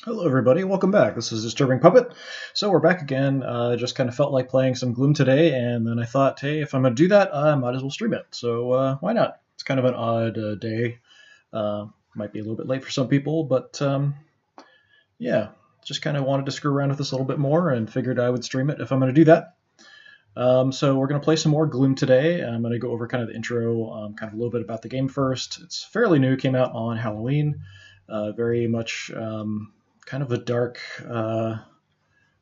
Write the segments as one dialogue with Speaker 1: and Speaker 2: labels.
Speaker 1: Hello everybody, welcome back. This is Disturbing Puppet. So we're back again. Just kind of felt like playing some Gloom today, and then I thought, hey, if I'm going to do that, I might as well stream it. So why not? It's kind of an odd day. Might be a little bit late for some people, but yeah, just kind of wanted to screw around with this a little bit more and figured I would stream it if I'm going to do that. So we're going to play some more Gloom today. I'm going to go over kind of the intro, kind of a little bit about the game first. It's fairly new, came out on Halloween. Very much kind of a dark,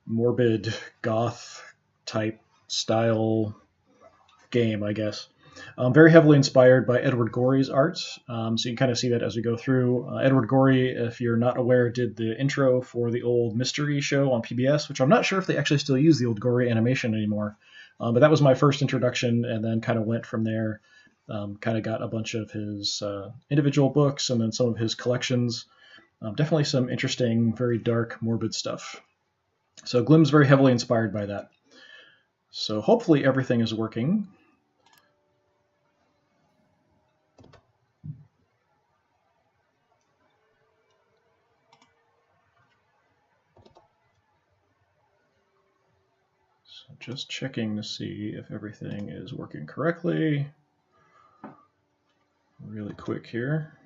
Speaker 1: morbid, goth type style game, I guess. Very heavily inspired by Edward Gorey's art, so you can kind of see that as we go through. Edward Gorey, if you're not aware, did the intro for the old mystery show on PBS, which I'm not sure if they actually still use the old Gorey animation anymore. But that was my first introduction, and then kind of went from there. Kind of got a bunch of his individual books and then some of his collections. Definitely some interesting, very dark, morbid stuff. So Gloom's very heavily inspired by that. So hopefully everything is working. So just checking to see if everything is working correctly. Really quick here.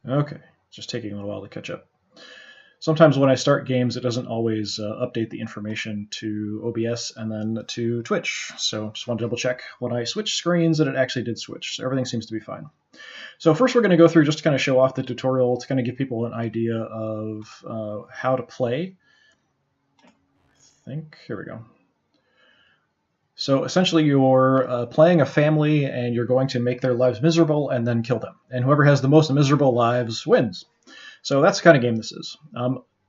Speaker 1: Okay, just taking a little while to catch up. Sometimes when I start games, it doesn't always update the information to OBS and then to Twitch. So just want to double check when I switch screens that it actually did switch. So everything seems to be fine. So first we're going to go through just to kind of show off the tutorial to kind of give people an idea of how to play. Here we go. So essentially you're playing a family and you're going to make their lives miserable and then kill them. And whoever has the most miserable lives wins. So that's the kind of game this is.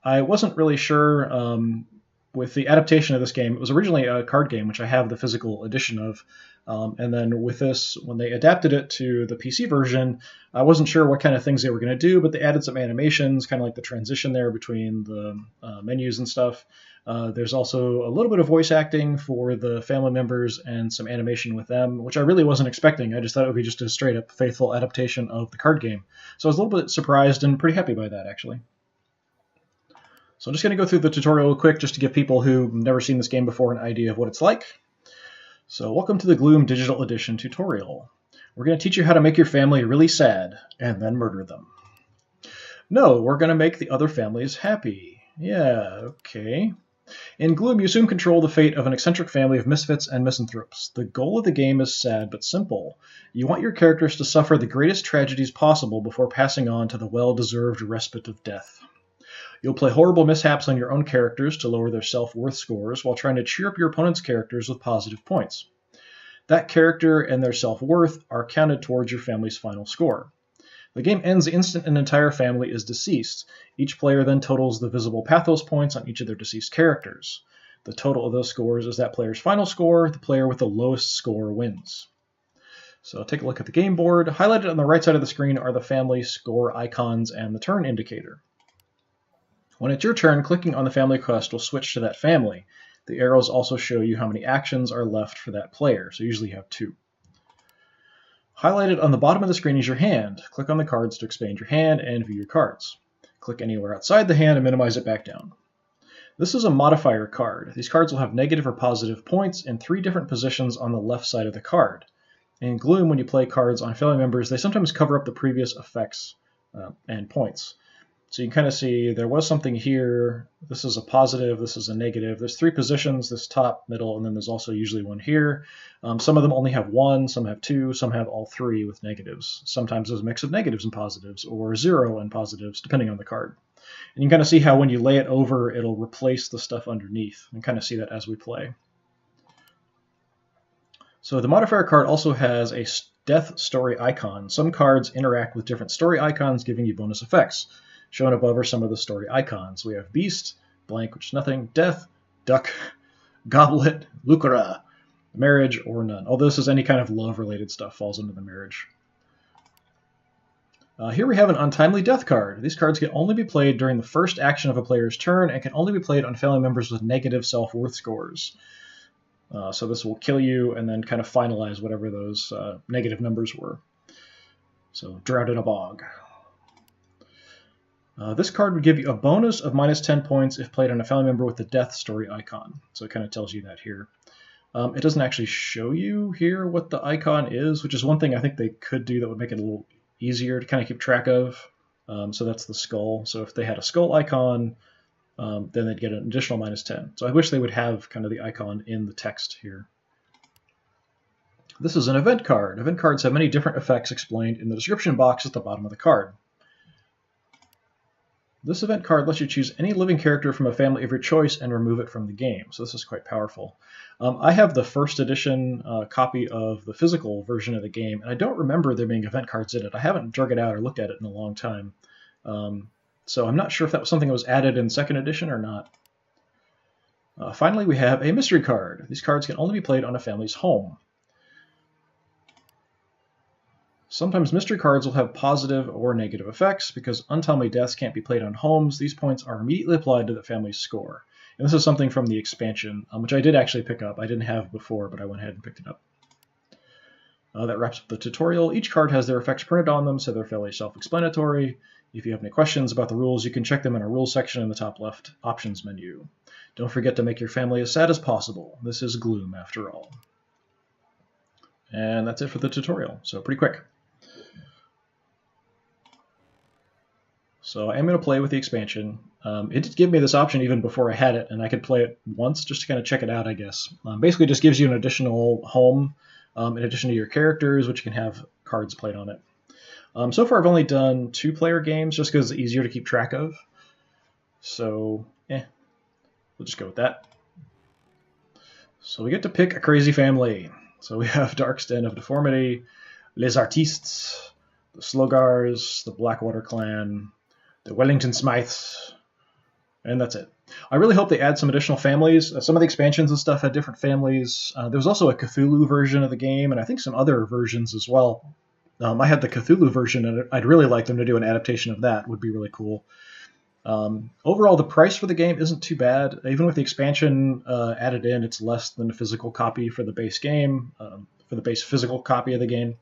Speaker 1: I wasn't really sure with the adaptation of this game. It was originally a card game, which I have the physical edition of. And then with this, when they adapted it to the PC version, I wasn't sure what kind of things they were going to do, but they added some animations, kind of like the transition there between the menus and stuff. There's also a little bit of voice acting for the family members and some animation with them, which I really wasn't expecting. I just thought it would be just a straight up faithful adaptation of the card game. So I was a little bit surprised and pretty happy by that, actually. So I'm just going to go through the tutorial real quick just to give people who've never seen this game before an idea of what it's like. So welcome to the Gloom Digital Edition tutorial. We're going to teach you how to make your family really sad and then murder them. No, we're going to make the other families happy. Yeah, okay. In Gloom, you assume control of the fate of an eccentric family of misfits and misanthropes. The goal of the game is sad but simple. You want your characters to suffer the greatest tragedies possible before passing on to the well-deserved respite of death. You'll play horrible mishaps on your own characters to lower their self-worth scores while trying to cheer up your opponent's characters with positive points. That character and their self-worth are counted towards your family's final score. The game ends the instant an entire family is deceased. Each player then totals the visible pathos points on each of their deceased characters. The total of those scores is that player's final score. The player with the lowest score wins. So take a look at the game board. Highlighted on the right side of the screen are the family score icons and the turn indicator. When it's your turn, clicking on the family quest will switch to that family. The arrows also show you how many actions are left for that player, so usually you have 2. Highlighted on the bottom of the screen is your hand. Click on the cards to expand your hand and view your cards. Click anywhere outside the hand and minimize it back down. This is a modifier card. These cards will have negative or positive points in 3 different positions on the left side of the card. In Gloom, when you play cards on family members, they sometimes cover up the previous effects and points. So you can kind of see there was something here. This is a positive, this is a negative. There's 3 positions, this top, middle, and then there's also usually one here. Some of them only have 1, some have 2, some have all 3 with negatives. Sometimes there's a mix of negatives and positives, or 0 and positives, depending on the card. And you can kind of see how when you lay it over, it'll replace the stuff underneath. You can kind of see that as we play. So the modifier card also has a death story icon. Some cards interact with different story icons, giving you bonus effects. Shown above are some of the story icons. We have Beast, blank, which is nothing, Death, Duck, Goblet, Lucra, Marriage, or none. Although this is any kind of love-related stuff falls into the marriage. Here we have an Untimely Death card. These cards can only be played during the first action of a player's turn and can only be played on family members with negative self-worth scores. So this will kill you and then kind of finalize whatever those negative numbers were. So, Drowned in a Bog. This card would give you a bonus of -10 points if played on a family member with the death story icon. So it kind of tells you that here. It doesn't actually show you here what the icon is, which is one thing I think they could do that would make it a little easier to kind of keep track of. So that's the skull. So if they had a skull icon, then they'd get an additional -10. So I wish they would have kind of the icon in the text here. This is an event card. Event cards have many different effects explained in the description box at the bottom of the card. This event card lets you choose any living character from a family of your choice and remove it from the game, so this is quite powerful. I have the first edition copy of the physical version of the game, and I don't remember there being event cards in it. I haven't dug it out or looked at it in a long time, so I'm not sure if that was something that was added in second edition or not. Finally, we have a mystery card. These cards can only be played on a family's home. Sometimes mystery cards will have positive or negative effects. Because untimely deaths can't be played on homes, these points are immediately applied to the family's score. And this is something from the expansion, which I did actually pick up. I didn't have before, but I went ahead and picked it up. That wraps up the tutorial. Each card has their effects printed on them, so they're fairly self-explanatory. If you have any questions about the rules, you can check them in our rules section in the top left options menu. Don't forget to make your family as sad as possible. This is Gloom, after all. And that's it for the tutorial, so pretty quick. So I am going to play with the expansion. It did give me this option even before I had it, and I could play it once just to kind of check it out, I guess. Basically, it just gives you an additional home in addition to your characters, which you can have cards played on it. So far, I've only done 2-player games just because it's easier to keep track of. So, we'll just go with that. So we get to pick a crazy family. So we have Dark's Den of Deformity, Les Artistes, the Slogars, the Blackwater Clan, the Wellington Smythes, and that's it. I really hope they add some additional families. Some of the expansions and stuff had different families. There was also a Cthulhu version of the game, and I think some other versions as well. I had the Cthulhu version, and I'd really like them to do an adaptation of that. Would be really cool. Overall, the price for the game isn't too bad. Even with the expansion added in, it's less than a physical copy for the base game, for the base physical copy of the game.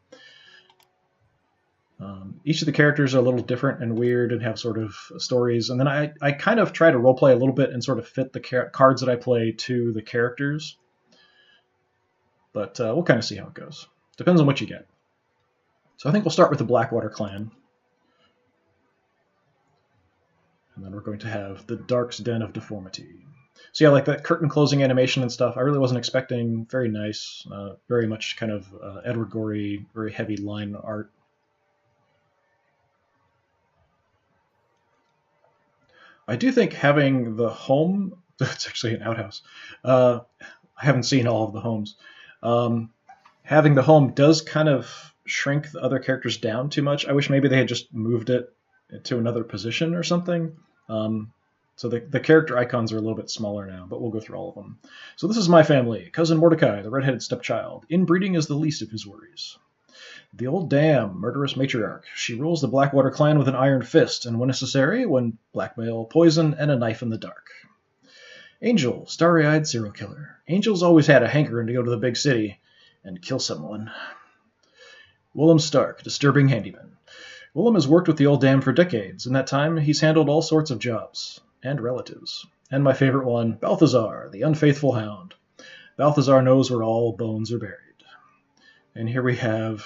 Speaker 1: Each of the characters are a little different and weird and have sort of stories. And then I kind of try to roleplay a little bit and sort of fit the cards that I play to the characters. But we'll kind of see how it goes. Depends on what you get. So I think we'll start with the Blackwater Clan. And then we're going to have the Dark's Den of Deformity. So yeah, like that curtain closing animation and stuff, I really wasn't expecting. Very nice. Very much kind of Edward Gorey, very heavy line art. I do think having the home, it's actually an outhouse. I haven't seen all of the homes. Having the home does kind of shrink the other characters down too much. I wish maybe they had just moved it to another position or something. So the character icons are a little bit smaller now, but we'll go through all of them. So this is my family. Cousin Mordecai, the redheaded stepchild. Inbreeding is the least of his worries. The old dam, murderous matriarch. She rules the Blackwater clan with an iron fist, and when necessary, when blackmail, poison, and a knife in the dark. Angel, starry-eyed serial killer. Angel's always had a hankering to go to the big city and kill someone. Willem Stark, disturbing handyman. Willem has worked with the old dam for decades. In that time, he's handled all sorts of jobs and relatives. And my favorite one, Balthazar, the unfaithful hound. Balthazar knows where all bones are buried. And here we have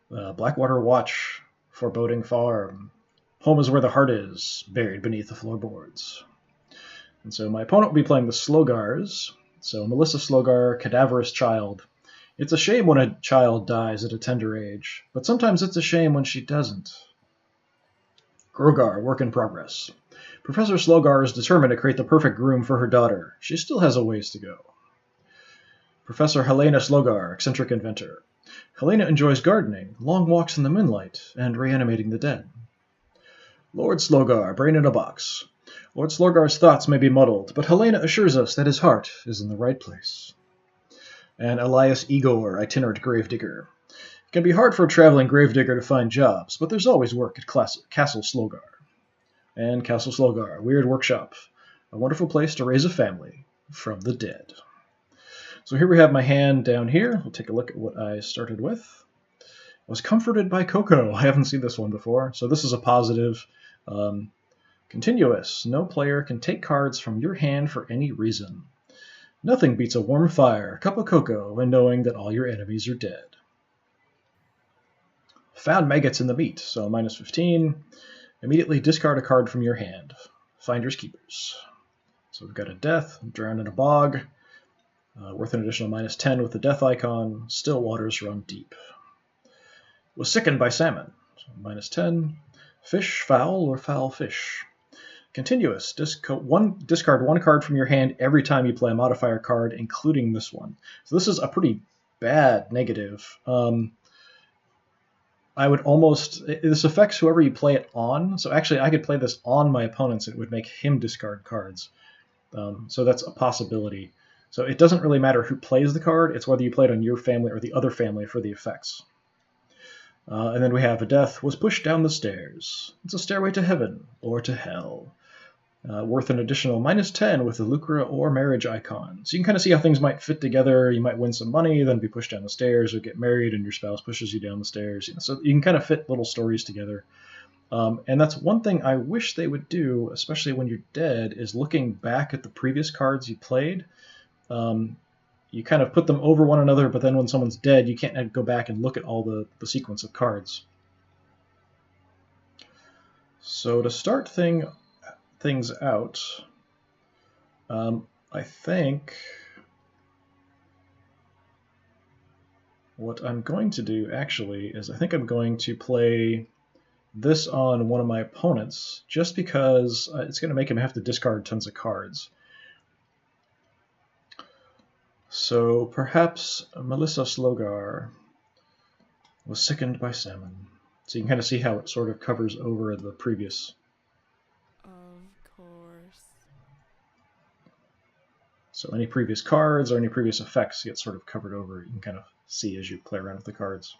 Speaker 1: Blackwater Watch, Foreboding Farm. Home is where the heart is, buried beneath the floorboards. And so my opponent will be playing the Slogars. So Melissa Slogar, cadaverous child. It's a shame when a child dies at a tender age, but sometimes it's a shame when she doesn't. Grogar, work in progress. Professor Slogar is determined to create the perfect groom for her daughter. She still has a ways to go. Professor Helena Slogar, eccentric inventor. Helena enjoys gardening, long walks in the moonlight, and reanimating the dead. Lord Slogar, brain in a box. Lord Slogar's thoughts may be muddled, but Helena assures us that his heart is in the right place. And Elias Igor, itinerant gravedigger. It can be hard for a traveling gravedigger to find jobs, but there's always work at Castle Slogar. And Castle Slogar, weird workshop. A wonderful place to raise a family from the dead. So here we have my hand down here. We'll take a look at what I started with. I was comforted by Coco. I haven't seen this one before, so this is a positive. Continuous. No player can take cards from your hand for any reason. Nothing beats a warm fire, a cup of cocoa, and knowing that all your enemies are dead. Found maggots in the meat, so minus 15. Immediately discard a card from your hand. Finders keepers. So we've got a death, drown in a bog, worth an additional minus 10 with the death icon. Still waters run deep. Was sickened by salmon, so minus 10. Fish, fowl, or foul fish. Continuous. Discard one card from your hand every time you play a modifier card, including this one. So this is a pretty bad negative. I would almost... This affects whoever you play it on. So actually, I could play this on my opponents. It would make him discard cards. So that's a possibility. So it doesn't really matter who plays the card. It's whether you play it on your family or the other family for the effects. And then we have a death. Was pushed down the stairs. It's a stairway to heaven or to hell. Worth an additional minus 10 with the lucre or marriage icon. So you can kind of see how things might fit together. You might win some money, then be pushed down the stairs, or get married and your spouse pushes you down the stairs. So you can kind of fit little stories together. And that's one thing I wish they would do, especially when you're dead, is looking back at the previous cards you played. You kind of put them over one another, but then when someone's dead, you can't go back and look at all the sequence of cards. So to start things out, I think what I'm going to do actually is I think I'm going to play this on one of my opponents just because it's going to make him have to discard tons of cards. So perhaps Melissa Slogar was sickened by salmon. So you can kind of see how it sort of covers over the previous.
Speaker 2: Of course. So
Speaker 1: any previous cards or any previous effects get sort of covered over. You can kind of see as you play around with the cards.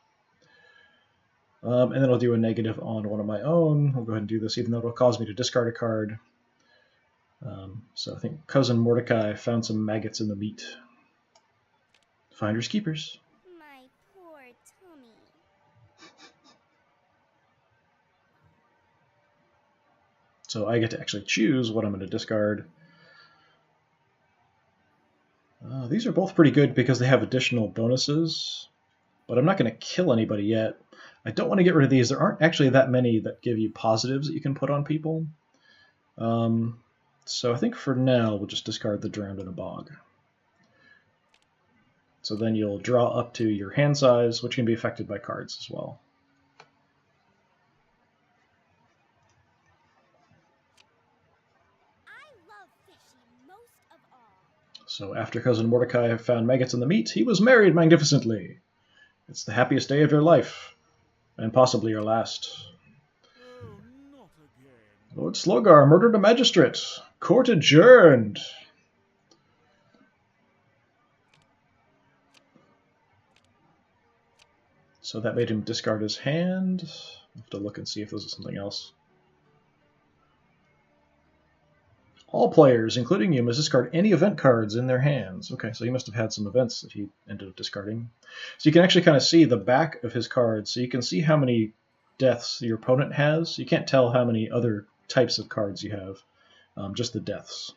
Speaker 1: And then I'll do a negative on one of my own. I'll go ahead and do this, even though it'll cause me to discard a card. So I think Cousin Mordecai found some maggots in the meat. Finders keepers.
Speaker 3: My poor tummy.
Speaker 1: So I get to actually choose what I'm going to discard. These are both pretty good because they have additional bonuses, but I'm not going to kill anybody yet. I don't want to get rid of these. There aren't actually that many that give you positives that you can put on people. So I think for now we'll just discard the drowned in a bog. So then you'll draw up to your hand size, which can be affected by cards as well.
Speaker 3: I love fishy most of all.
Speaker 1: So after Cousin Mordecai found maggots in the meat, he was married magnificently. It's the happiest day of your life, and possibly your last.
Speaker 4: Oh, not again.
Speaker 1: Lord Slogar murdered a magistrate. Court adjourned. So that made him discard his hand. I'll have to look and see if this is something else. All players, including you, must discard any event cards in their hands. Okay, so he must have had some events that he ended up discarding. So you can actually kind of see the back of his cards. So you can see how many deaths your opponent has. You can't tell how many other types of cards you have, just the deaths.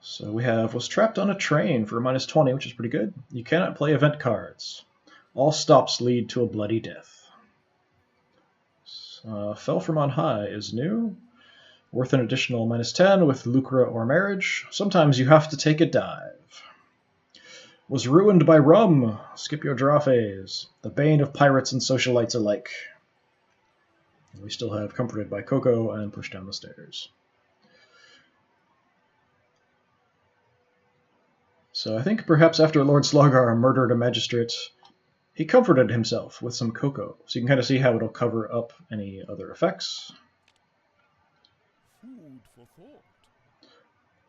Speaker 1: So we have was trapped on a train for a minus 20, which is pretty good. You cannot play event cards. All stops lead to a bloody death. Fell from on high is new. Worth an additional minus 10 with lucre or marriage. Sometimes you have to take a dive. Was ruined by rum. Skip your draw phase. The bane of pirates and socialites alike. And we still have comforted by cocoa and pushed down the stairs. So I think perhaps after Lord Slogar murdered a magistrate, he comforted himself with some cocoa. So you can kind of see how it'll cover up any other effects.
Speaker 4: Food for thought.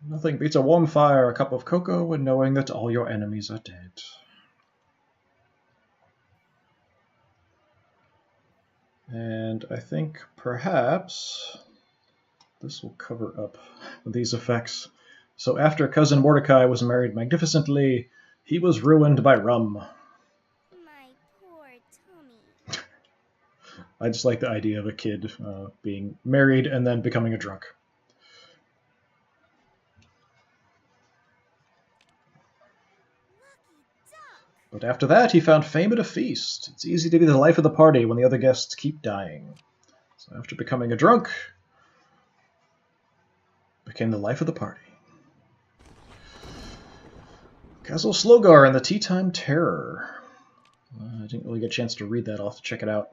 Speaker 1: Nothing beats a warm fire, a cup of cocoa, and knowing that all your enemies are dead. And I think perhaps this will cover up these effects. So after Cousin Mordecai was married magnificently, he was ruined by rum.
Speaker 3: My poor tummy.
Speaker 1: I just like the idea of a kid being married and then becoming a drunk.
Speaker 3: Lucky duck.
Speaker 1: But after that, he found fame at a feast. It's easy to be the life of the party when the other guests keep dying. So after becoming a drunk, became the life of the party. Castle Slogar and the Tea Time Terror. I didn't really get a chance to read that. I'll have to check it out.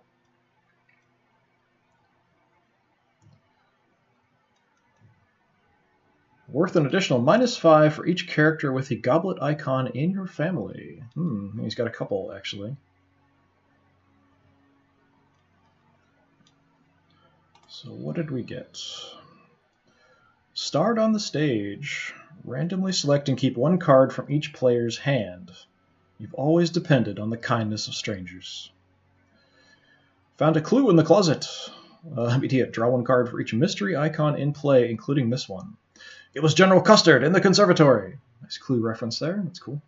Speaker 1: Worth an additional -5 for each character with the goblet icon in your family. He's got a couple, actually. So what did we get? Start on the stage. Randomly select and keep one card from each player's hand. You've always depended on the kindness of strangers. Found a clue in the closet. Immediate. Draw one card for each mystery icon in play, including this one. It was General Custard in the conservatory. Nice clue reference there. That's cool.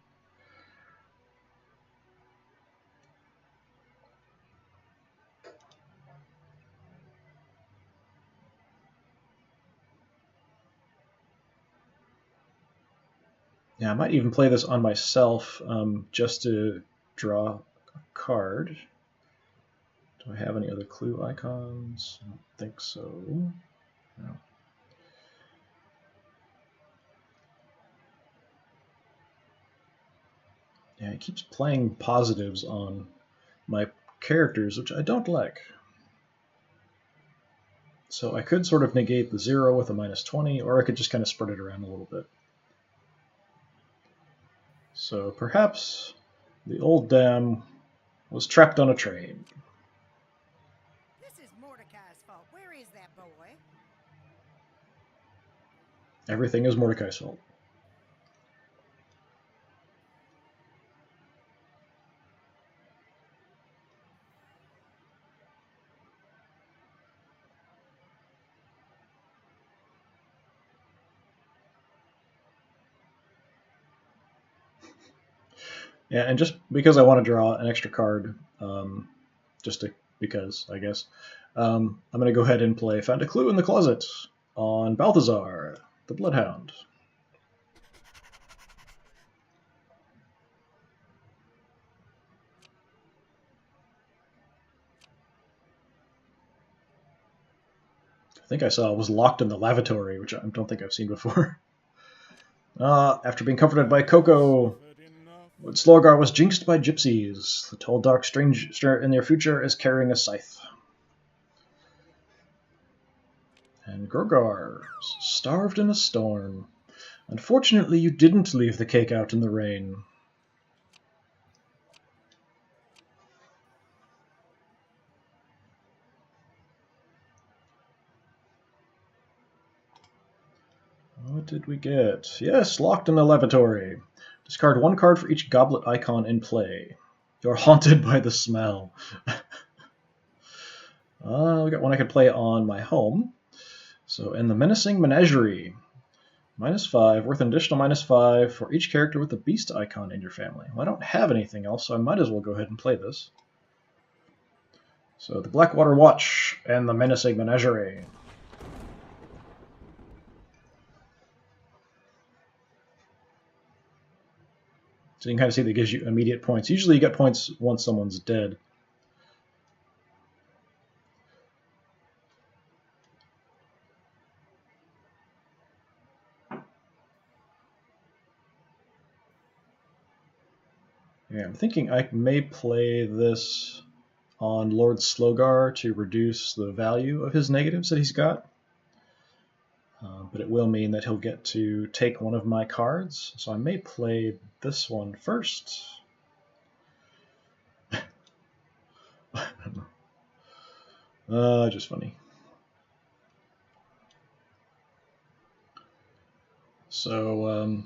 Speaker 1: Yeah, I might even play this on myself just to draw a card. Do I have any other clue icons? I don't think so. No. Yeah, it keeps playing positives on my characters, which I don't like. So I could sort of negate the 0 with a -20, or I could just kind of spread it around a little bit. So perhaps the old dam was trapped on a train.
Speaker 5: This is Mordecai's fault. Where is that boy?
Speaker 1: Everything is Mordecai's fault. Yeah, and just because I want to draw an extra card, because, I guess, I'm going to go ahead and play Found a Clue in the Closet on Balthazar, the Bloodhound. I think I saw it was locked in the lavatory, which I don't think I've seen before. After being comforted by Coco, when Slorgar was jinxed by gypsies, the tall dark stranger in their future is carrying a scythe. And Grogar, starved in a storm. Unfortunately, you didn't leave the cake out in the rain. What did we get? Yes, locked in the lavatory. Discard one card for each goblet icon in play. You're haunted by the smell. We got one I could play on my home. So, in the Menacing Menagerie, -5, worth an additional -5 for each character with the beast icon in your family. Well, I don't have anything else, so I might as well go ahead and play this. So, the Blackwater Watch and the Menacing Menagerie. So you can kind of see that it gives you immediate points. Usually you get points once someone's dead. Yeah, I'm thinking I may play this on Lord Slogar to reduce the value of his negatives that he's got. But it will mean that he'll get to take one of my cards. So I may play this one first. Just funny. So,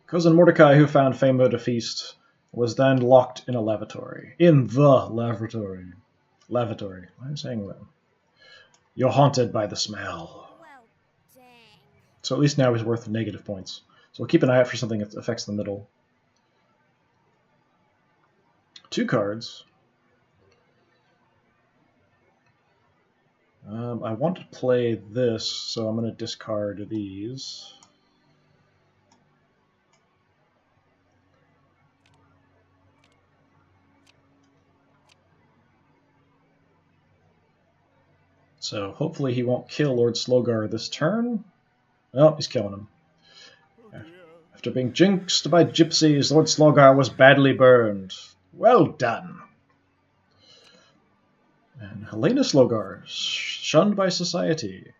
Speaker 1: Cousin Mordecai, who found fame at a feast, was then locked in a lavatory. In the lavatory. Lavatory. Why am I saying that? You're haunted by the smell.
Speaker 3: Well, dang.
Speaker 1: So at least now he's worth negative points. So we'll keep an eye out for something that affects the middle. 2 cards. I want to play this, so I'm going to discard these. So hopefully he won't kill Lord Slogar this turn. Oh, he's killing him.
Speaker 4: Oh dear.
Speaker 1: After being jinxed by gypsies, Lord Slogar was badly burned. Well done. And Helena Slogar, shunned by society.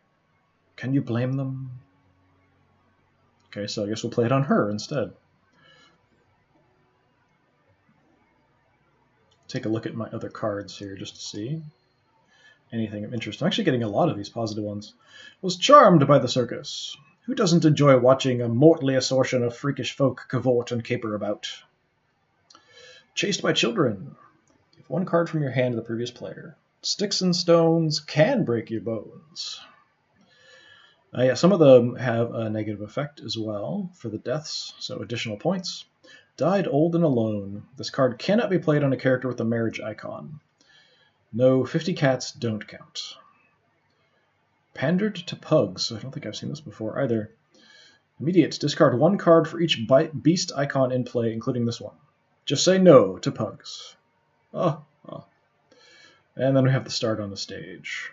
Speaker 1: Can you blame them? Okay, so I guess we'll play it on her instead. Take a look at my other cards here just to see anything of interest. I'm actually getting a lot of these positive ones. Was charmed by the circus. Who doesn't enjoy watching a motley assortion of freakish folk cavort and caper about? Chased by children. Give one card from your hand to the previous player. Sticks and stones can break your bones. Yeah, some of them have a negative effect as well for the deaths, so additional points. Died old and alone. This card cannot be played on a character with a marriage icon. No, 50 cats don't count. Pandered to pugs. I don't think I've seen this before either. Immediate. Discard one card for each beast icon in play, including this one. Just say no to pugs. Oh. And then we have the start on the stage.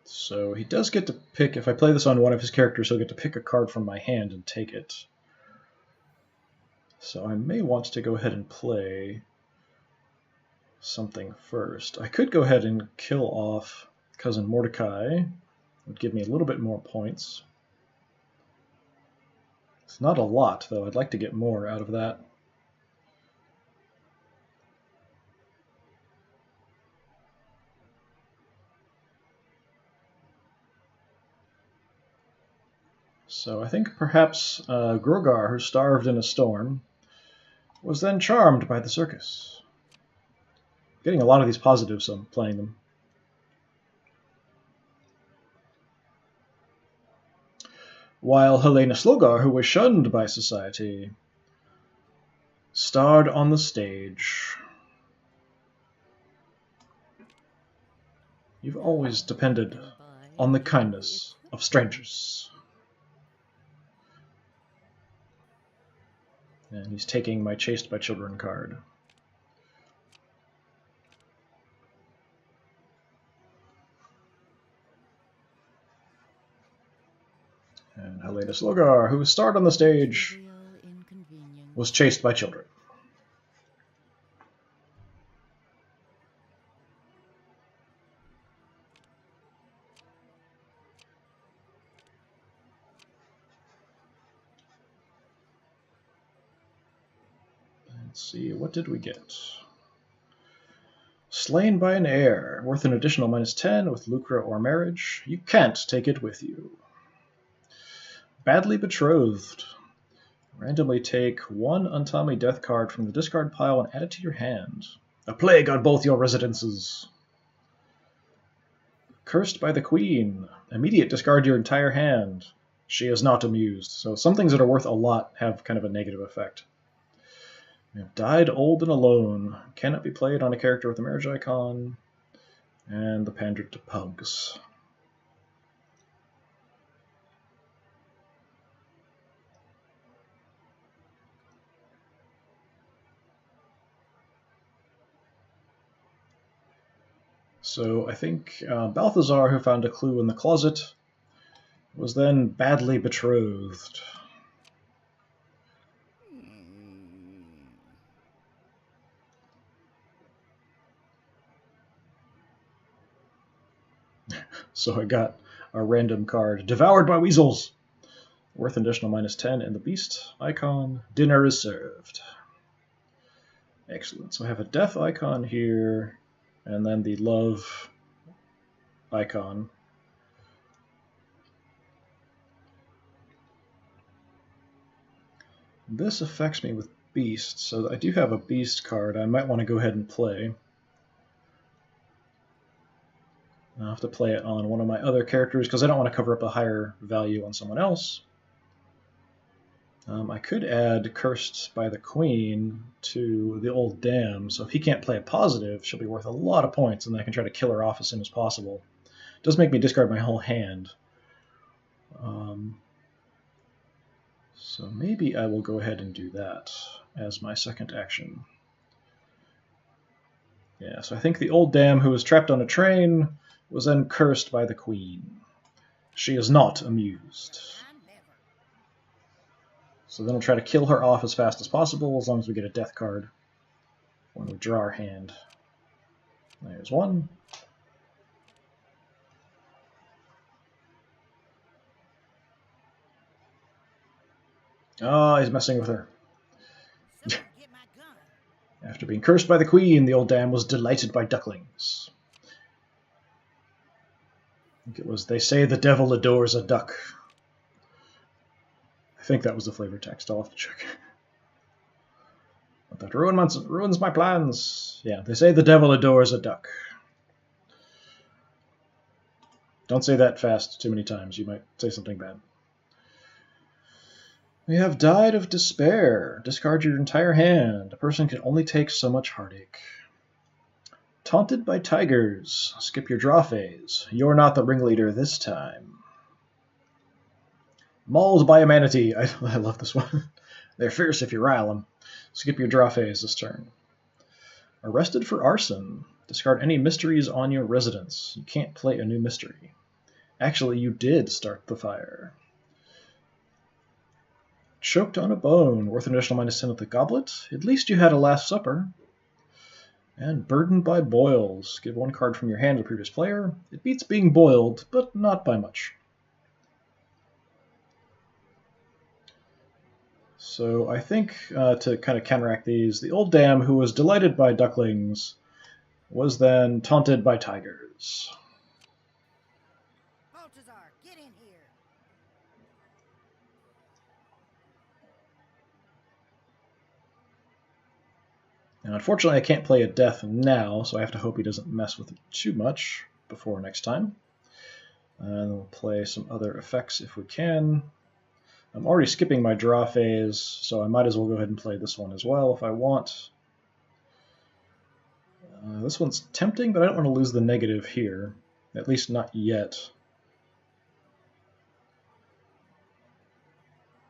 Speaker 1: So he does get to pick, if I play this on one of his characters, he'll get to pick a card from my hand and take it. So I may want to go ahead and play something first. I could go ahead and kill off Cousin Mordecai. It would give me a little bit more points. It's not a lot, though. I'd like to get more out of that. So I think perhaps Grogar, who starved in a storm, was then charmed by the circus. Getting a lot of these positives, so I'm playing them. While Helena Slogar, who was shunned by society, starred on the stage. You've always depended on the kindness of strangers. And he's taking my Chased by Children card. And Helena Slogar, who starred on the stage, was chased by children. Let's see, what did we get? Slain by an heir, worth an additional -10 with lucre or marriage. You can't take it with you. Badly betrothed. Randomly take one Untimely Death card from the discard pile and add it to your hand. A plague on both your residences. Cursed by the Queen. Immediate. Discard your entire hand. She is not amused. So some things that are worth a lot have kind of a negative effect. We have Died Old and Alone. Cannot be played on a character with a marriage icon. And the Pandered to Pugs. So I think Balthazar, who found a clue in the closet, was then badly betrothed. So I got a random card. Devoured by Weasels! Worth an additional -10 in the Beast icon. Dinner is served. Excellent. So I have a Death icon here, and then the Love icon. This affects me with Beast, so I do have a Beast card I might want to go ahead and play. I'll have to play it on one of my other characters because I don't want to cover up a higher value on someone else. I could add Cursed by the Queen to the old dam, so if he can't play a positive, she'll be worth a lot of points, and then I can try to kill her off as soon as possible. It does make me discard my whole hand. So maybe I will go ahead and do that as my second action. Yeah, so I think the old dam who was trapped on a train was then cursed by the Queen. She is not amused. So then we'll try to kill her off as fast as possible, as long as we get a death card when we draw our hand. There's one. Oh, he's messing with her.
Speaker 5: Someone get my gun.
Speaker 1: After being cursed by the Queen, the old dam was delighted by ducklings. I think it was, they say the devil adores a duck. I think that was the flavor text. I'll have to check. But that ruins my plans. Yeah, they say the devil adores a duck. Don't say that fast too many times. You might say something bad. We have died of despair. Discard your entire hand. A person can only take so much heartache. Taunted by tigers. Skip your draw phase. You're not the ringleader this time. Mauled by a manatee. I love this one. They're fierce if you rile them. Skip your draw phase this turn. Arrested for arson. Discard any mysteries on your residence. You can't play a new mystery. Actually, you did start the fire. Choked on a bone. Worth an additional -10 at the goblet. At least you had a Last Supper. And burdened by boils. Give one card from your hand to the previous player. It beats being boiled, but not by much. So I think to kind of counteract these, the old dam who was delighted by ducklings was then taunted by tigers.
Speaker 5: Baltazar, get in here.
Speaker 1: Now, unfortunately, I can't play a death now, so I have to hope he doesn't mess with it too much before next time. And we'll play some other effects if we can. I'm already skipping my draw phase, so I might as well go ahead and play this one as well if I want. This one's tempting, but I don't want to lose the negative here. At least not yet.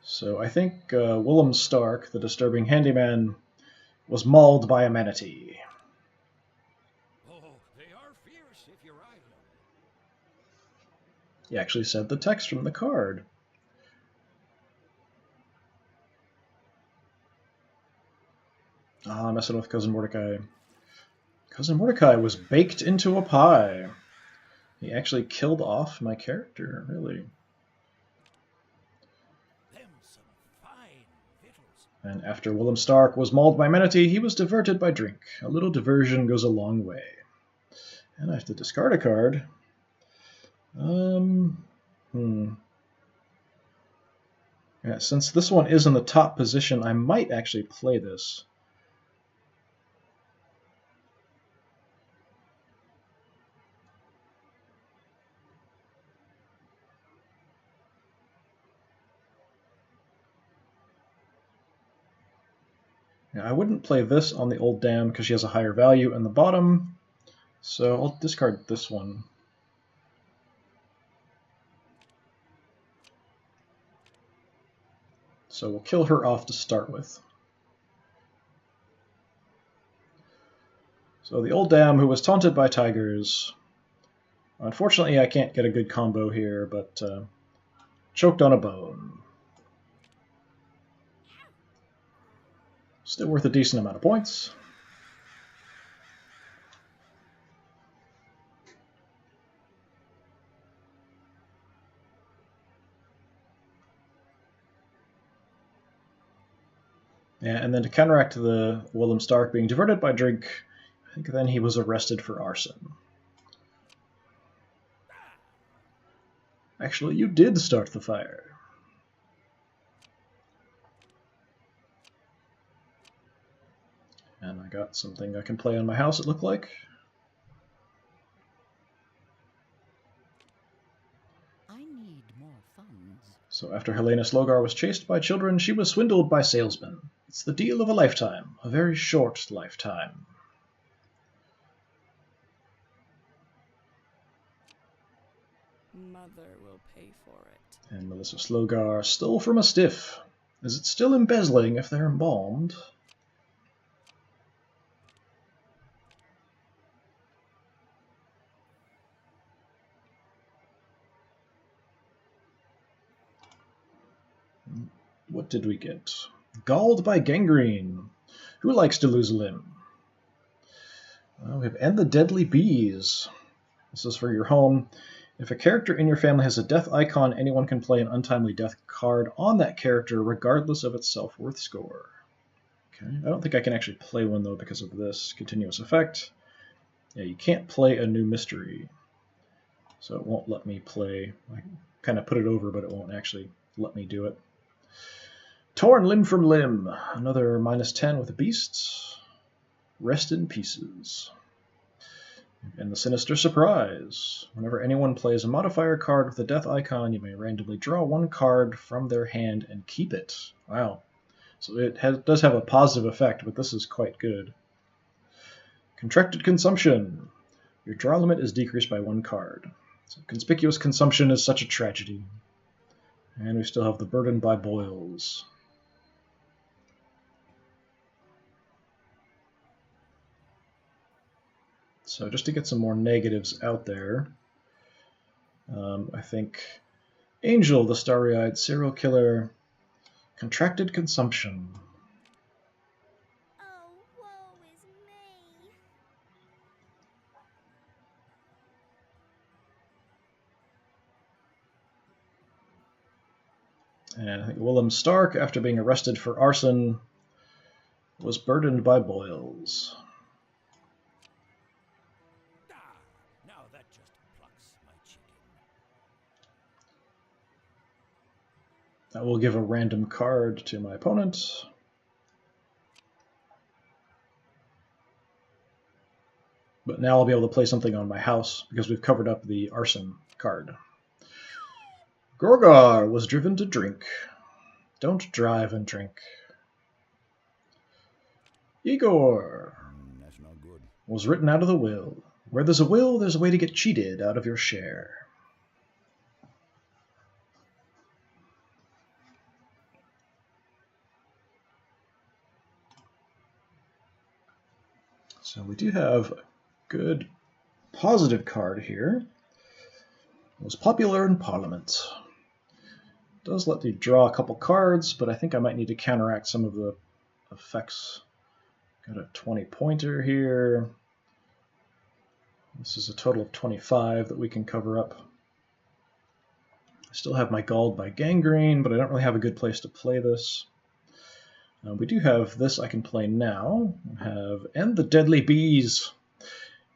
Speaker 1: So I think Willem Stark, the disturbing handyman, was mauled by a manatee.
Speaker 4: Oh, they are fierce if you ride them.
Speaker 1: He actually said the text from the card. Ah, messing with Cousin Mordecai. Cousin Mordecai was baked into a pie. He actually killed off my character, really.
Speaker 4: Them some fine victuals.
Speaker 1: And after Willem Stark was mauled by manatee, he was diverted by drink. A little diversion goes a long way. And I have to discard a card. Yeah, since this one is in the top position, I might actually play this. Now, I wouldn't play this on the old dam because she has a higher value in the bottom, so I'll discard this one. So we'll kill her off to start with. So the old dam who was taunted by tigers. Unfortunately, I can't get a good combo here, but choked on a bone. Still worth a decent amount of points. Yeah, and then to counteract the Willem Stark being diverted by drink, I think then he was arrested for arson. Actually, you did start the fire. And I got something I can play on my house, it looked like.
Speaker 5: I need more funds.
Speaker 1: So after Helena Slogar was chased by children, she was swindled by salesmen. It's the deal of a lifetime, a very short lifetime.
Speaker 2: Mother will pay for it.
Speaker 1: And Melissa Slogar stole from a stiff. Is it still embezzling if they're embalmed? What did we get? Galled by gangrene. Who likes to lose a limb? Well, we have And the Deadly Bees. This is for your home. If a character in your family has a death icon, anyone can play an untimely death card on that character regardless of its self-worth score. Okay, I don't think I can actually play one though because of this continuous effect. Yeah, you can't play a new mystery. So it won't let me play. I kind of put it over, but it won't actually let me do it. Torn limb from limb. Another -10 with beasts. Rest in pieces. And the Sinister Surprise. Whenever anyone plays a modifier card with a death icon, you may randomly draw one card from their hand and keep it. Wow. So it does have a positive effect, but this is quite good. Contracted Consumption. Your draw limit is decreased by one card. So conspicuous consumption is such a tragedy. And we still have the Burden by Boils. So just to get some more negatives out there, I think Angel, the Starry-Eyed Serial Killer, Contracted Consumption.
Speaker 3: Oh, woe is me.
Speaker 1: And I think Willem Stark, after being arrested for arson, was burdened by boils.
Speaker 4: Ah, now that just plucks my chicken.
Speaker 1: I will give a random card to my opponent. But now I'll be able to play something on my house because we've covered up the arson card. Gorgar was driven to drink. Don't drive and drink. Igor
Speaker 4: That's not good.
Speaker 1: was written out of the will. Where there's a will, there's a way to get cheated out of your share. So we do have a good positive card here. It was popular in Parliament. It does let you draw a couple cards, but I think I might need to counteract some of the effects. Got a 20-pointer here. This is a total of 25 that we can cover up. I still have my Galled by Gangrene, but I don't really have a good place to play this. We do have this I can play now. We have And the Deadly Bees.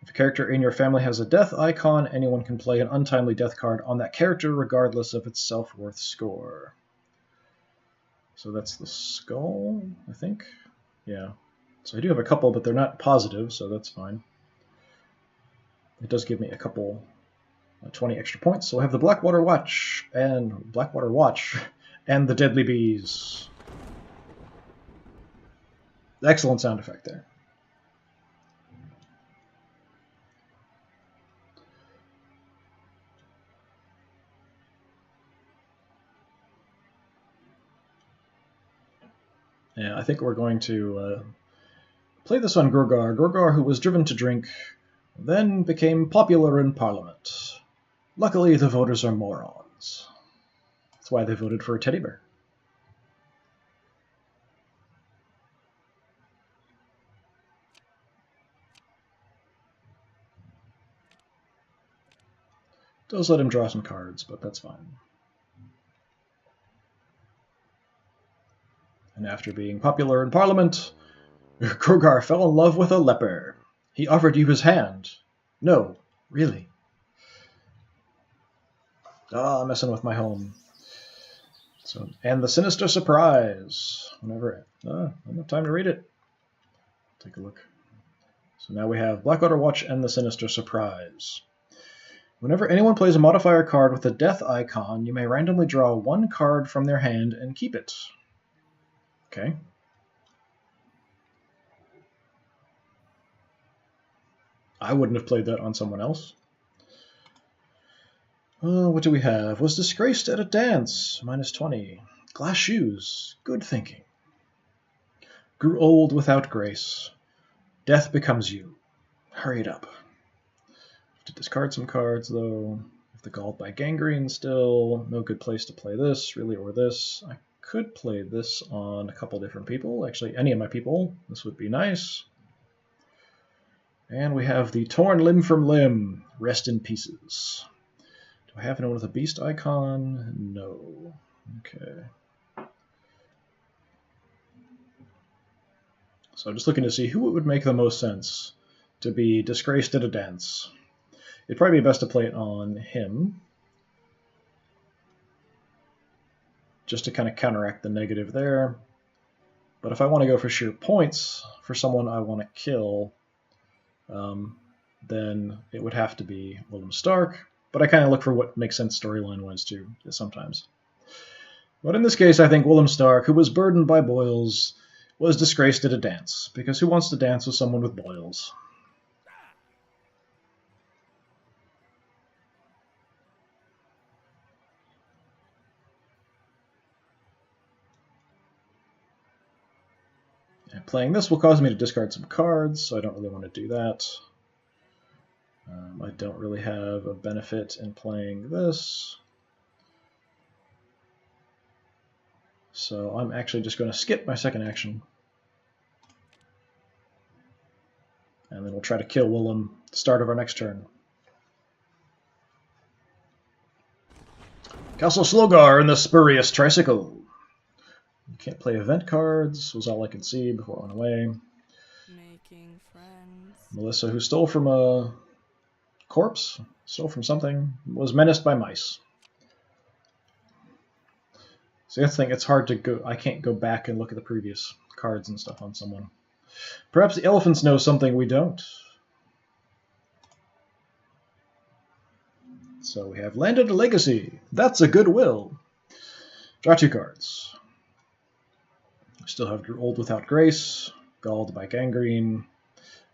Speaker 1: If a character in your family has a death icon, anyone can play an untimely death card on that character regardless of its self-worth score. So that's the skull, I think. Yeah. So I do have a couple, but they're not positive, so that's fine. It does give me a couple 20 extra points. So I have the Blackwater Watch and the Deadly Bees. Excellent sound effect there. Yeah, I think we're going to play this on Gorgar. Gorgar, who was driven to drink, then became popular in Parliament. Luckily, the voters are morons. That's why they voted for a teddy bear. Does let him draw some cards, but that's fine. And after being popular in Parliament, Gorgar fell in love with a leper. He offered you his hand. No, really. Ah, I'm messing with my home. So, and the Sinister Surprise. Whenever I don't have time to read it. Take a look. So now we have Blackwater Watch and the Sinister Surprise. Whenever anyone plays a modifier card with a death icon, you may randomly draw one card from their hand and keep it. Okay. I wouldn't have played that on someone else. What do we have? Was disgraced at a dance, -20. Glass shoes, good thinking. Grew old without grace. Death becomes you. Hurry it up. Have to discard some cards, though. Have the Galled by Gangrene still. No good place to play this, really, or this. I could play this on a couple different people. Actually, any of my people. This would be nice. And we have the Torn Limb from Limb. Rest in pieces. Do I have anyone with a beast icon? No. Okay. So I'm just looking to see who it would make the most sense to be disgraced at a dance. It'd probably be best to play it on him, just to kind of counteract the negative there. But if I want to go for sheer points for someone I want to kill, then it would have to be Willem Stark. But I kind of look for what makes sense storyline-wise too, sometimes. But in this case, I think Willem Stark, who was burdened by boils, was disgraced at a dance, because who wants to dance with someone with boils? And playing this will cause me to discard some cards, so I don't really want to do that. I don't really have a benefit in playing this. So I'm actually just going to skip my second action. And then we'll try to kill Willem at the start of our next turn. Castle Slogar and the Spurious Tricycle. You can't play event cards, was all I could see before it went away.
Speaker 2: Making friends.
Speaker 1: Melissa, who stole from a corpse, stole from something, was menaced by mice. So that's the thing, it's hard to go, I can't go back and look at the previous cards and stuff on someone. Perhaps the elephants know something we don't. So we have Landed a Legacy. That's a goodwill. Draw 2 cards. We still have Old Without Grace, Galled by Gangrene,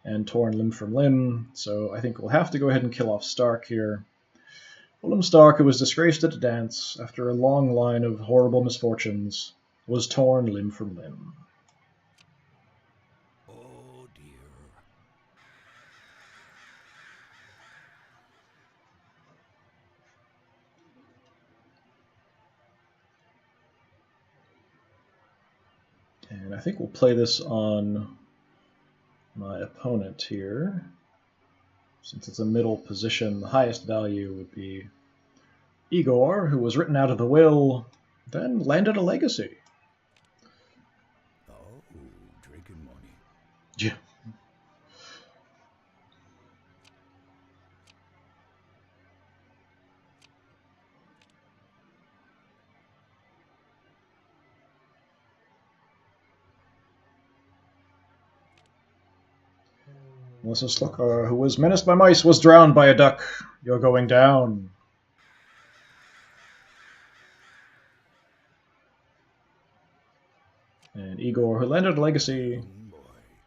Speaker 1: and Torn Limb from Limb. So I think we'll have to go ahead and kill off Stark here. Willem Stark, who was disgraced at a dance after a long line of horrible misfortunes, was torn limb from limb.
Speaker 4: Oh dear.
Speaker 1: And I think we'll play this on my opponent here. Since it's a middle position, the highest value would be Igor, who was written out of the will, then landed a legacy.
Speaker 4: Oh, drinking money.
Speaker 1: Yeah. Melissa Slukar, who was menaced by mice, was drowned by a duck. You're going down. And Igor, who landed a legacy,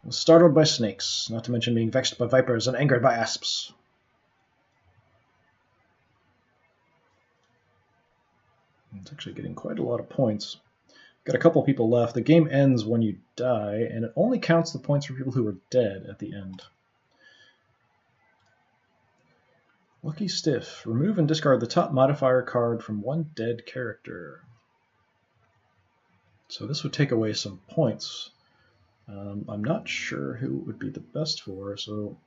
Speaker 1: was startled by snakes, not to mention being vexed by vipers and angered by asps. It's actually getting quite a lot of points. Got a couple people left. The game ends when you die, and it only counts the points for people who are dead at the end. Lucky Stiff. Remove and discard the top modifier card from one dead character. So this would take away some points. I'm not sure who it would be the best for, so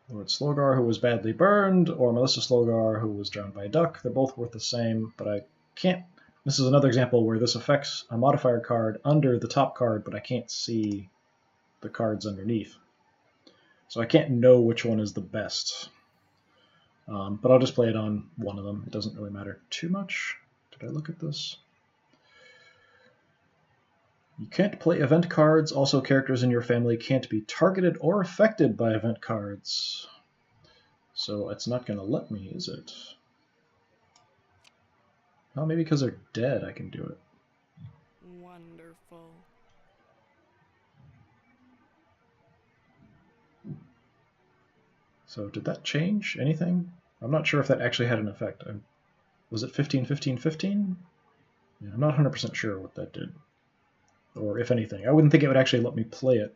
Speaker 1: Lord Slogar, who was badly burned, or Melissa Slogar, who was drowned by a duck. They're both worth the same, but I can't... This is another example where this affects a modifier card under the top card, but I can't see the cards underneath. So I can't know which one is the best. But I'll just play it on one of them. It doesn't really matter too much. Did I look at this? You can't play event cards. Also, characters in your family can't be targeted or affected by event cards. So it's not going to let me, is it? Well, maybe because they're dead I can do it.
Speaker 2: Wonderful.
Speaker 1: So did that change anything? I'm not sure if that actually had an effect. Was it 15, 15, 15? Yeah, I'm not 100% sure what that did. Or if anything. I wouldn't think it would actually let me play it.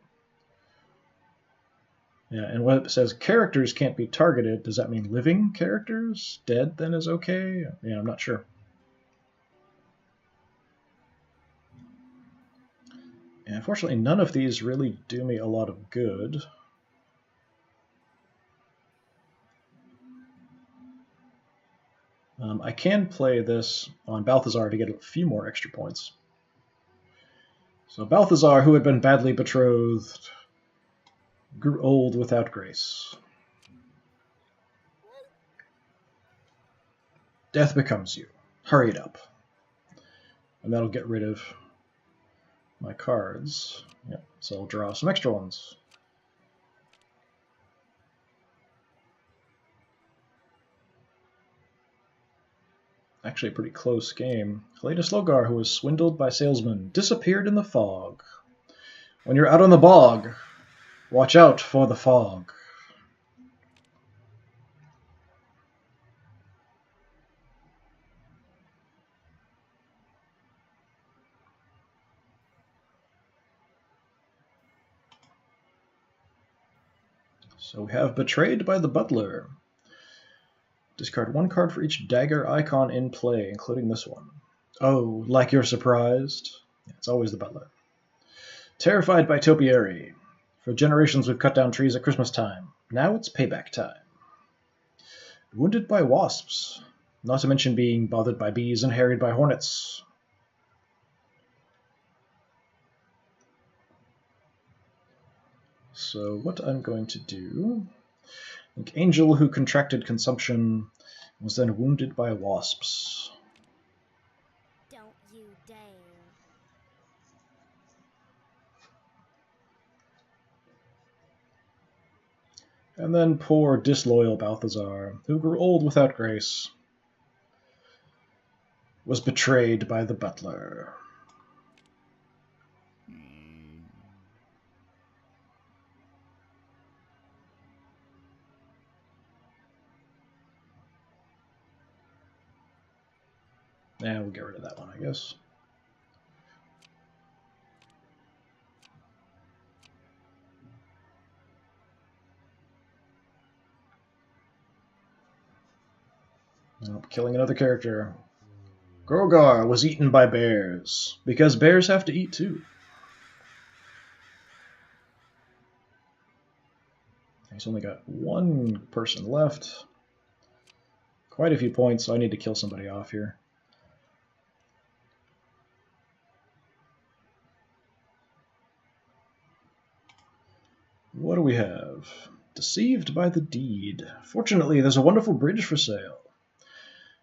Speaker 1: Yeah, and when it says characters can't be targeted, does that mean living characters? Dead then is okay? Yeah, I'm not sure. And unfortunately, none of these really do me a lot of good. I can play this on Balthazar to get a few more extra points. So Balthazar, who had been badly betrothed, grew old without grace. Death becomes you. Hurry it up. And that'll get rid of my cards. Yep, so I'll draw some extra ones. Actually, a pretty close game. Cletus Logar, who was swindled by salesmen, disappeared in the fog. When you're out on the bog, watch out for the fog. So we have Betrayed by the Butler. Discard one card for each dagger icon in play, including this one. Oh, like you're surprised? It's always the Butler. Terrified by Topiary. For generations we've cut down trees at Christmas time. Now it's payback time. Wounded by wasps. Not to mention being bothered by bees and harried by hornets. So what I'm going to do... An angel who contracted consumption was then wounded by wasps.
Speaker 3: Don't you dare.
Speaker 1: And then poor disloyal Balthazar, who grew old without grace, was betrayed by the butler. Yeah, we'll get rid of that one, I guess. Nope, killing another character. Grogar was eaten by bears, because bears have to eat too. He's only got one person left. Quite a few points, so I need to kill somebody off here. What do we have? Deceived by the Deed. Fortunately, there's a wonderful bridge for sale.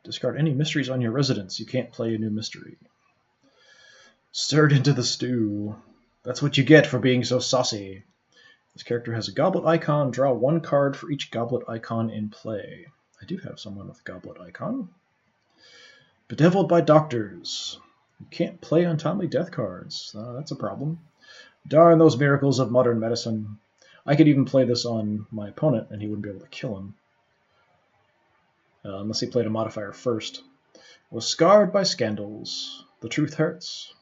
Speaker 1: Discard any mysteries on your residence. You can't play a new mystery. Stirred into the stew. That's what you get for being so saucy. This character has a goblet icon. Draw one card for each goblet icon in play. I do have someone with a goblet icon. Bedeviled by Doctors. You can't play untimely death cards. That's a problem. Darn those miracles of modern medicine. I could even play this on my opponent, and he wouldn't be able to kill him. Unless he played a modifier first. Was scarred by scandals. The truth hurts.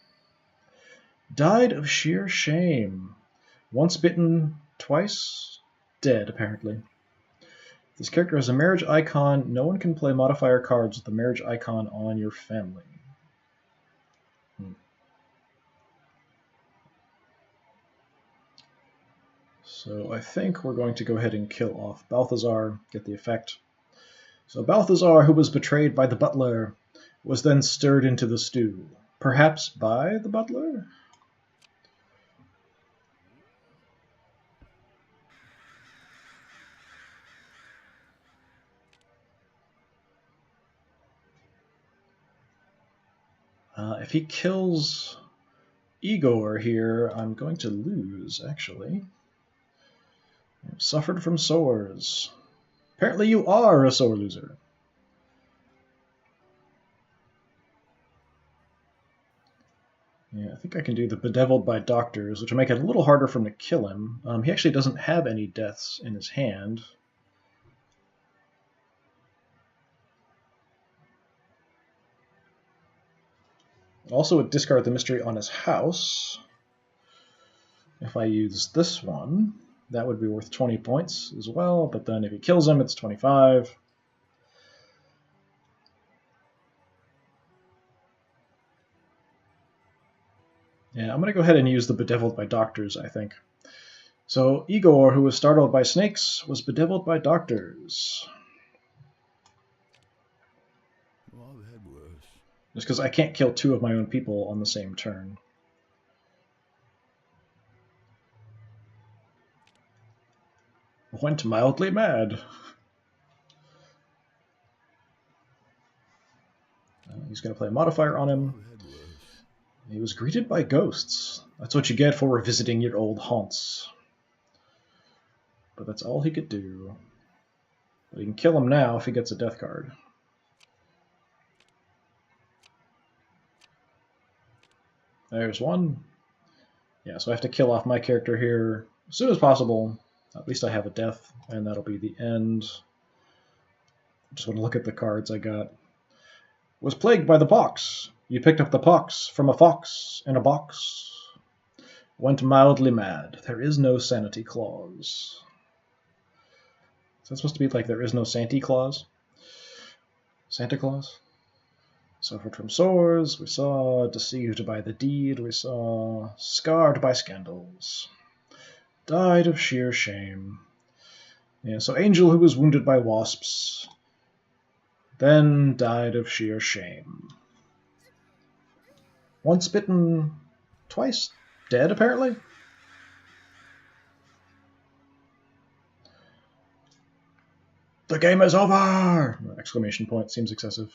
Speaker 1: Died of sheer shame. Once bitten, twice dead, apparently. This character has a marriage icon. No one can play modifier cards with the marriage icon on your family. So I think we're going to go ahead and kill off Balthazar, get the effect. So Balthazar, who was betrayed by the butler, was then stirred into the stew. Perhaps by the butler? If he kills Igor here, I'm going to lose, actually. Suffered from sores. Apparently you are a sore loser. Yeah, I think I can do the Bedeviled by Doctors, which will make it a little harder for him to kill him. He actually doesn't have any deaths in his hand. Also would discard the mystery on his house. If I use this one, that would be worth 20 points as well, but then if he kills him, it's 25. Yeah, I'm going to go ahead and use the Bedeviled by Doctors, I think. So Igor, who was startled by snakes, was bedeviled by doctors.
Speaker 4: Well, I've had worse.
Speaker 1: Just because I can't kill two of my own people on the same turn. Went mildly mad. He's going to play a modifier on him.
Speaker 4: I've had worse.
Speaker 1: He was greeted by ghosts. That's what you get for revisiting your old haunts. But that's all he could do. But he can kill him now if he gets a death card. There's one. Yeah, so I have to kill off my character here as soon as possible. At least I have a death, and that'll be the end. Just want to look at the cards I got. Was plagued by the pox. You picked up the pox from a fox in a box. Went mildly mad. There is no sanity clause. Is that supposed to be like there is no Santa Claus? Santa Claus? Suffered from sores. We saw deceived by the deed. We saw scarred by scandals. Died of sheer shame. Yeah, so Angel, who was wounded by wasps, then died of sheer shame. Once bitten, twice dead, apparently? The game is over! Exclamation point seems excessive.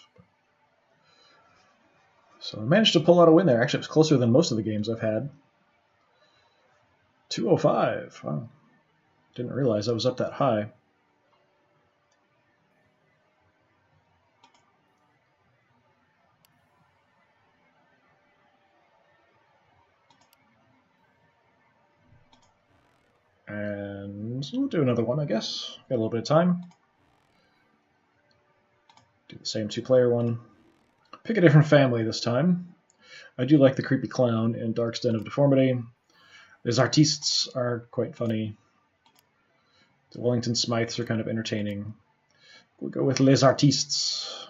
Speaker 1: So I managed to pull out a win there. Actually, it was closer than most of the games I've had. 205. Wow. Didn't realize I was up that high. And we'll do another one, I guess. Got a little bit of time. Do the same two-player one. Pick a different family this time. I do like the creepy clown in Dark's Den of Deformity. Les Artistes are quite funny. The Wellington Smythes are kind of entertaining. We'll go with Les Artistes.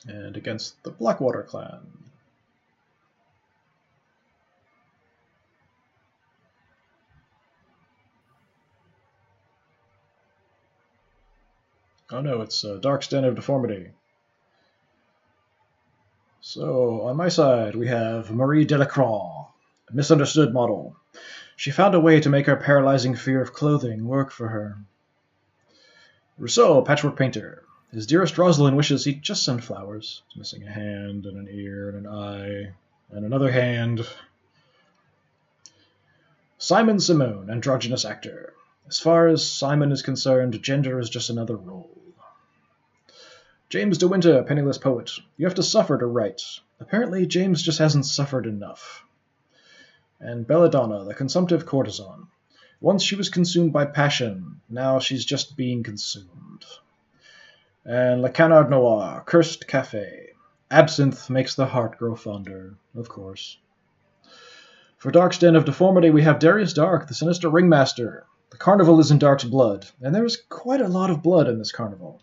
Speaker 1: And against the Blackwater clan. Oh no, it's Dark's Den of Deformity. So, on my side, we have Marie Delacroix, a misunderstood model. She found a way to make her paralyzing fear of clothing work for her. Rousseau, a patchwork painter. His dearest Rosalind wishes he'd just send flowers. He's missing a hand, and an ear, and an eye, and another hand. Simon Simone, androgynous actor. As far as Simon is concerned, gender is just another role. James De Winter, penniless poet. You have to suffer to write. Apparently, James just hasn't suffered enough. And Belladonna, the consumptive courtesan. Once she was consumed by passion, now she's just being consumed. And Le Canard Noir, cursed cafe. Absinthe makes the heart grow fonder, of course. For Dark's Den of Deformity, we have Darius Dark, the sinister ringmaster. The carnival is in Dark's blood, and there is quite a lot of blood in this carnival.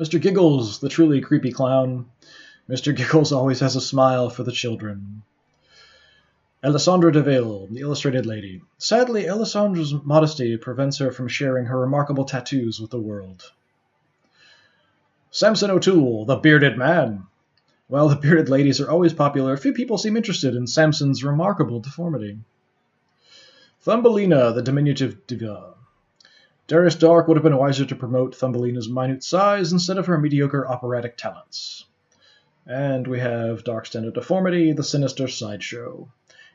Speaker 1: Mr. Giggles, the truly creepy clown. Mr. Giggles always has a smile for the children. Alessandra Deville, the illustrated lady. Sadly, Alessandra's modesty prevents her from sharing her remarkable tattoos with the world. Samson O'Toole, the bearded man. While the bearded ladies are always popular, few people seem interested in Samson's remarkable deformity. Thumbelina, the diminutive diva. Darius Dark would have been wiser to promote Thumbelina's minute size instead of her mediocre operatic talents. And we have Dark's Den of Deformity, the sinister sideshow.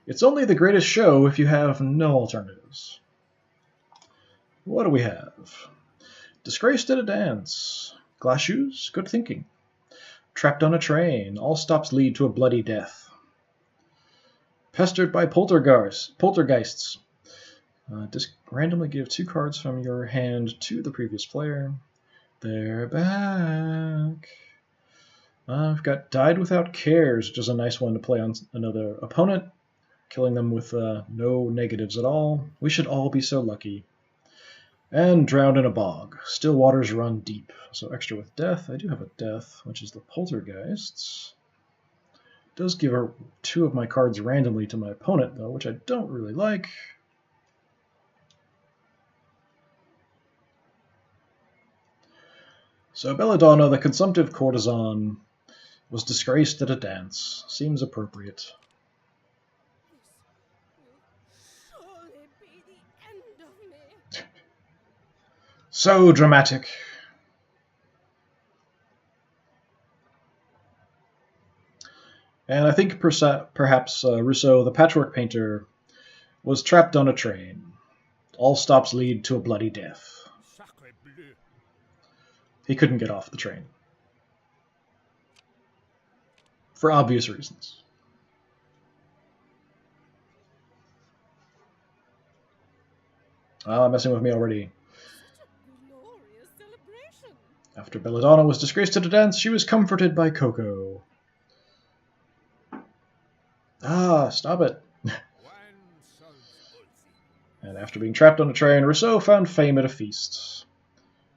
Speaker 1: It's only the greatest show if you have no alternatives. What do we have? Disgraced at a dance. Glass shoes? Good thinking. Trapped on a train. All stops lead to a bloody death. Pestered by poltergeists. Randomly give 2 cards from your hand to the previous player. They're back. I've got Died Without Cares, which is a nice one to play on another opponent, killing them with no negatives at all. We should all be so lucky. And Drowned in a Bog. Still waters run deep. So extra with death. I do have a death, which is the poltergeists. Does give 2 of my cards randomly to my opponent, though, which I don't really like. So Belladonna, the consumptive courtesan, was disgraced at a dance. Seems appropriate.
Speaker 2: This will surely be the end of me.
Speaker 1: So dramatic. And I think perhaps Rousseau, the patchwork painter, was trapped on a train. All stops lead to a bloody death.
Speaker 4: Sacre bleu.
Speaker 1: He couldn't get off the train. For obvious reasons. Messing with me already.
Speaker 2: Such a glorious celebration.
Speaker 1: After Belladonna was disgraced at a dance, she was comforted by Coco. Stop it.
Speaker 4: One solves all things.
Speaker 1: And after being trapped on a train, Rousseau found fame at a feast.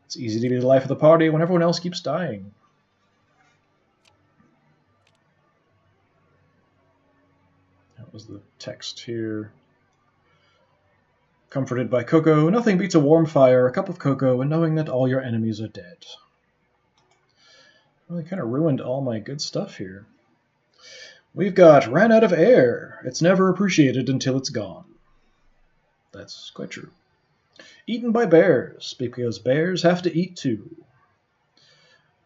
Speaker 1: It's easy to be the life of the party when everyone else keeps dying. That was the text here. Comforted by Coco, nothing beats a warm fire, a cup of cocoa, and knowing that all your enemies are dead. Well, they kind of ruined all my good stuff here. We've got ran out of air. It's never appreciated until it's gone. That's quite true. Eaten by bears, because bears have to eat too.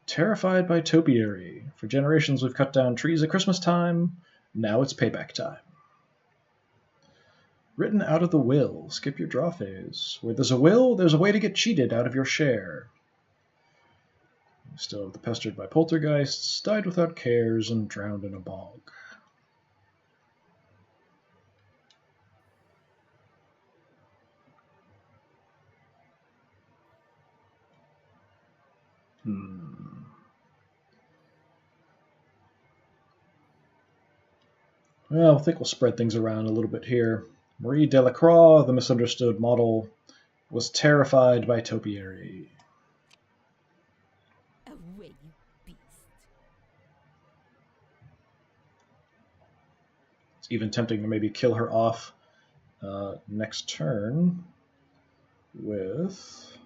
Speaker 1: Terrified by topiary. For generations we've cut down trees at Christmas time. Now it's payback time. Written out of the will. Skip your draw phase. Where there's a will, there's a way to get cheated out of your share. Still have the Pestered by Poltergeists, Died Without Cares, and Drowned in a Bog. Well, I think we'll spread things around a little bit here. Marie Delacroix, the misunderstood model, was terrified by topiary.
Speaker 2: Away, you beast.
Speaker 1: It's even tempting to maybe kill her off next turn with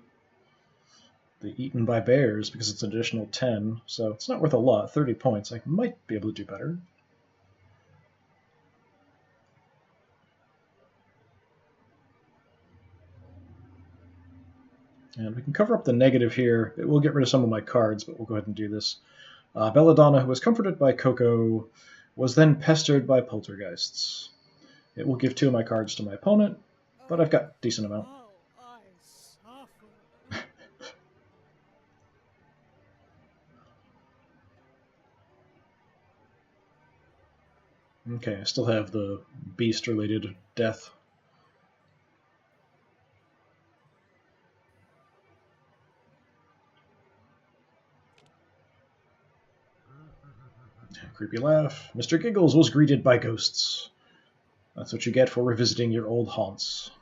Speaker 1: the Eaten by Bears, because it's an additional 10, so it's not worth a lot, 30 points. I might be able to do better. And we can cover up the negative here. It will get rid of some of my cards, but we'll go ahead and do this. Belladonna, who was comforted by Coco, was then pestered by poltergeists. It will give 2 of my cards to my opponent, but I've got a decent amount.
Speaker 5: Oh, I suffer.
Speaker 1: Okay, I still have the beast-related death. Creepy laugh. Mr. Giggles was greeted by ghosts. That's what you get for revisiting your old haunts.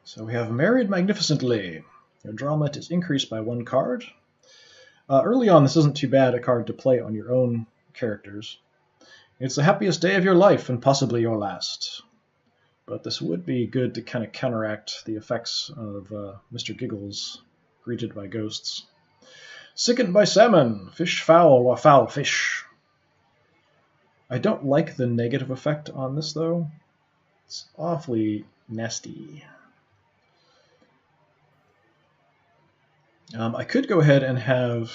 Speaker 1: So we have Married Magnificently. Your drama is increased by 1 card. Early on, this isn't too bad a card to play on your own characters. It's the happiest day of your life and possibly your last. But this would be good to kind of counteract the effects of Mr. Giggles, greeted by ghosts. Sickened by salmon, fish foul or foul fish. I don't like the negative effect on this, though. It's awfully nasty. I could go ahead and have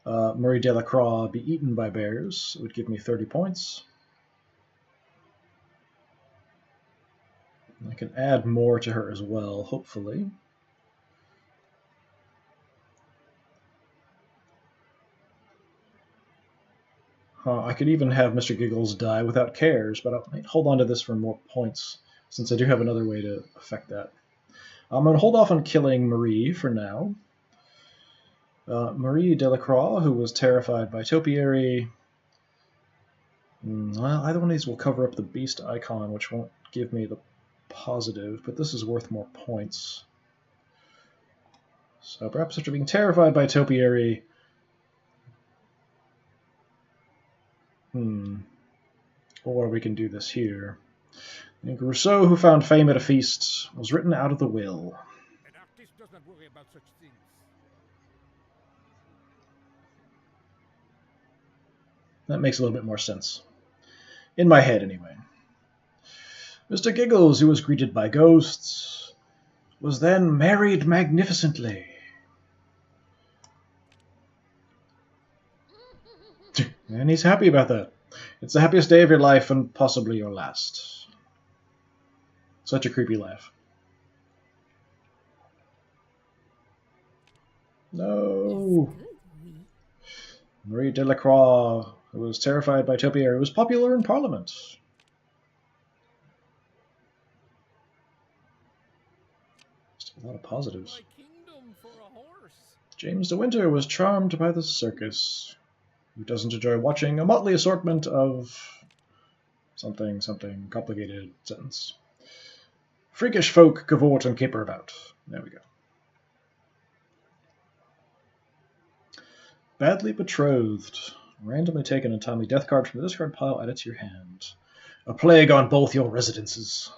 Speaker 1: Marie Delacroix be eaten by bears. It would give me 30 points. I can add more to her as well, hopefully. I could even have Mr. Giggles die without cares, but I might hold on to this for more points, since I do have another way to affect that. I'm going to hold off on killing Marie for now. Marie Delacroix, who was terrified by topiary. Well, either one of these will cover up the beast icon, which won't give me the positive, but this is worth more points. So perhaps after being terrified by topiary... Or we can do this here. I think Rousseau, who found fame at a feast, was written out of the will.
Speaker 4: An artist does not worry about such things.
Speaker 1: That makes a little bit more sense. In my head, anyway. Mr. Giggles, who was greeted by ghosts, was then married magnificently. And he's happy about that. It's the happiest day of your life and possibly your last. Such a creepy laugh. No! Marie Delacroix, who was terrified by topiary, was popular in Parliament. Just a lot of positives.
Speaker 4: My kingdom for a horse.
Speaker 1: James de Winter was charmed by the circus. Who doesn't enjoy watching a motley assortment of something, complicated sentence. Freakish folk cavort and caper about. There we go. Badly betrothed. Randomly take an untimely death card from the discard pile, add it to your hand. A plague on both your residences.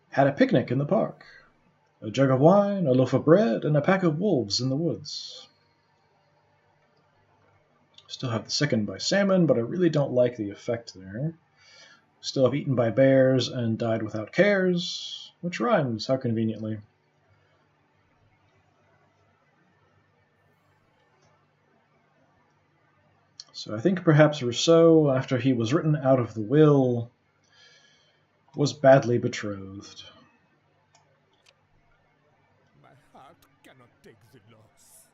Speaker 1: Had a picnic in the park. A jug of wine, a loaf of bread, and a pack of wolves in the woods. Still have the sickened by salmon, but I really don't like the effect there. Still have eaten by bears and died without cares, which rhymes, how conveniently. So I think perhaps Rousseau, after he was written out of the will, was badly betrothed.
Speaker 4: My heart cannot take the loss.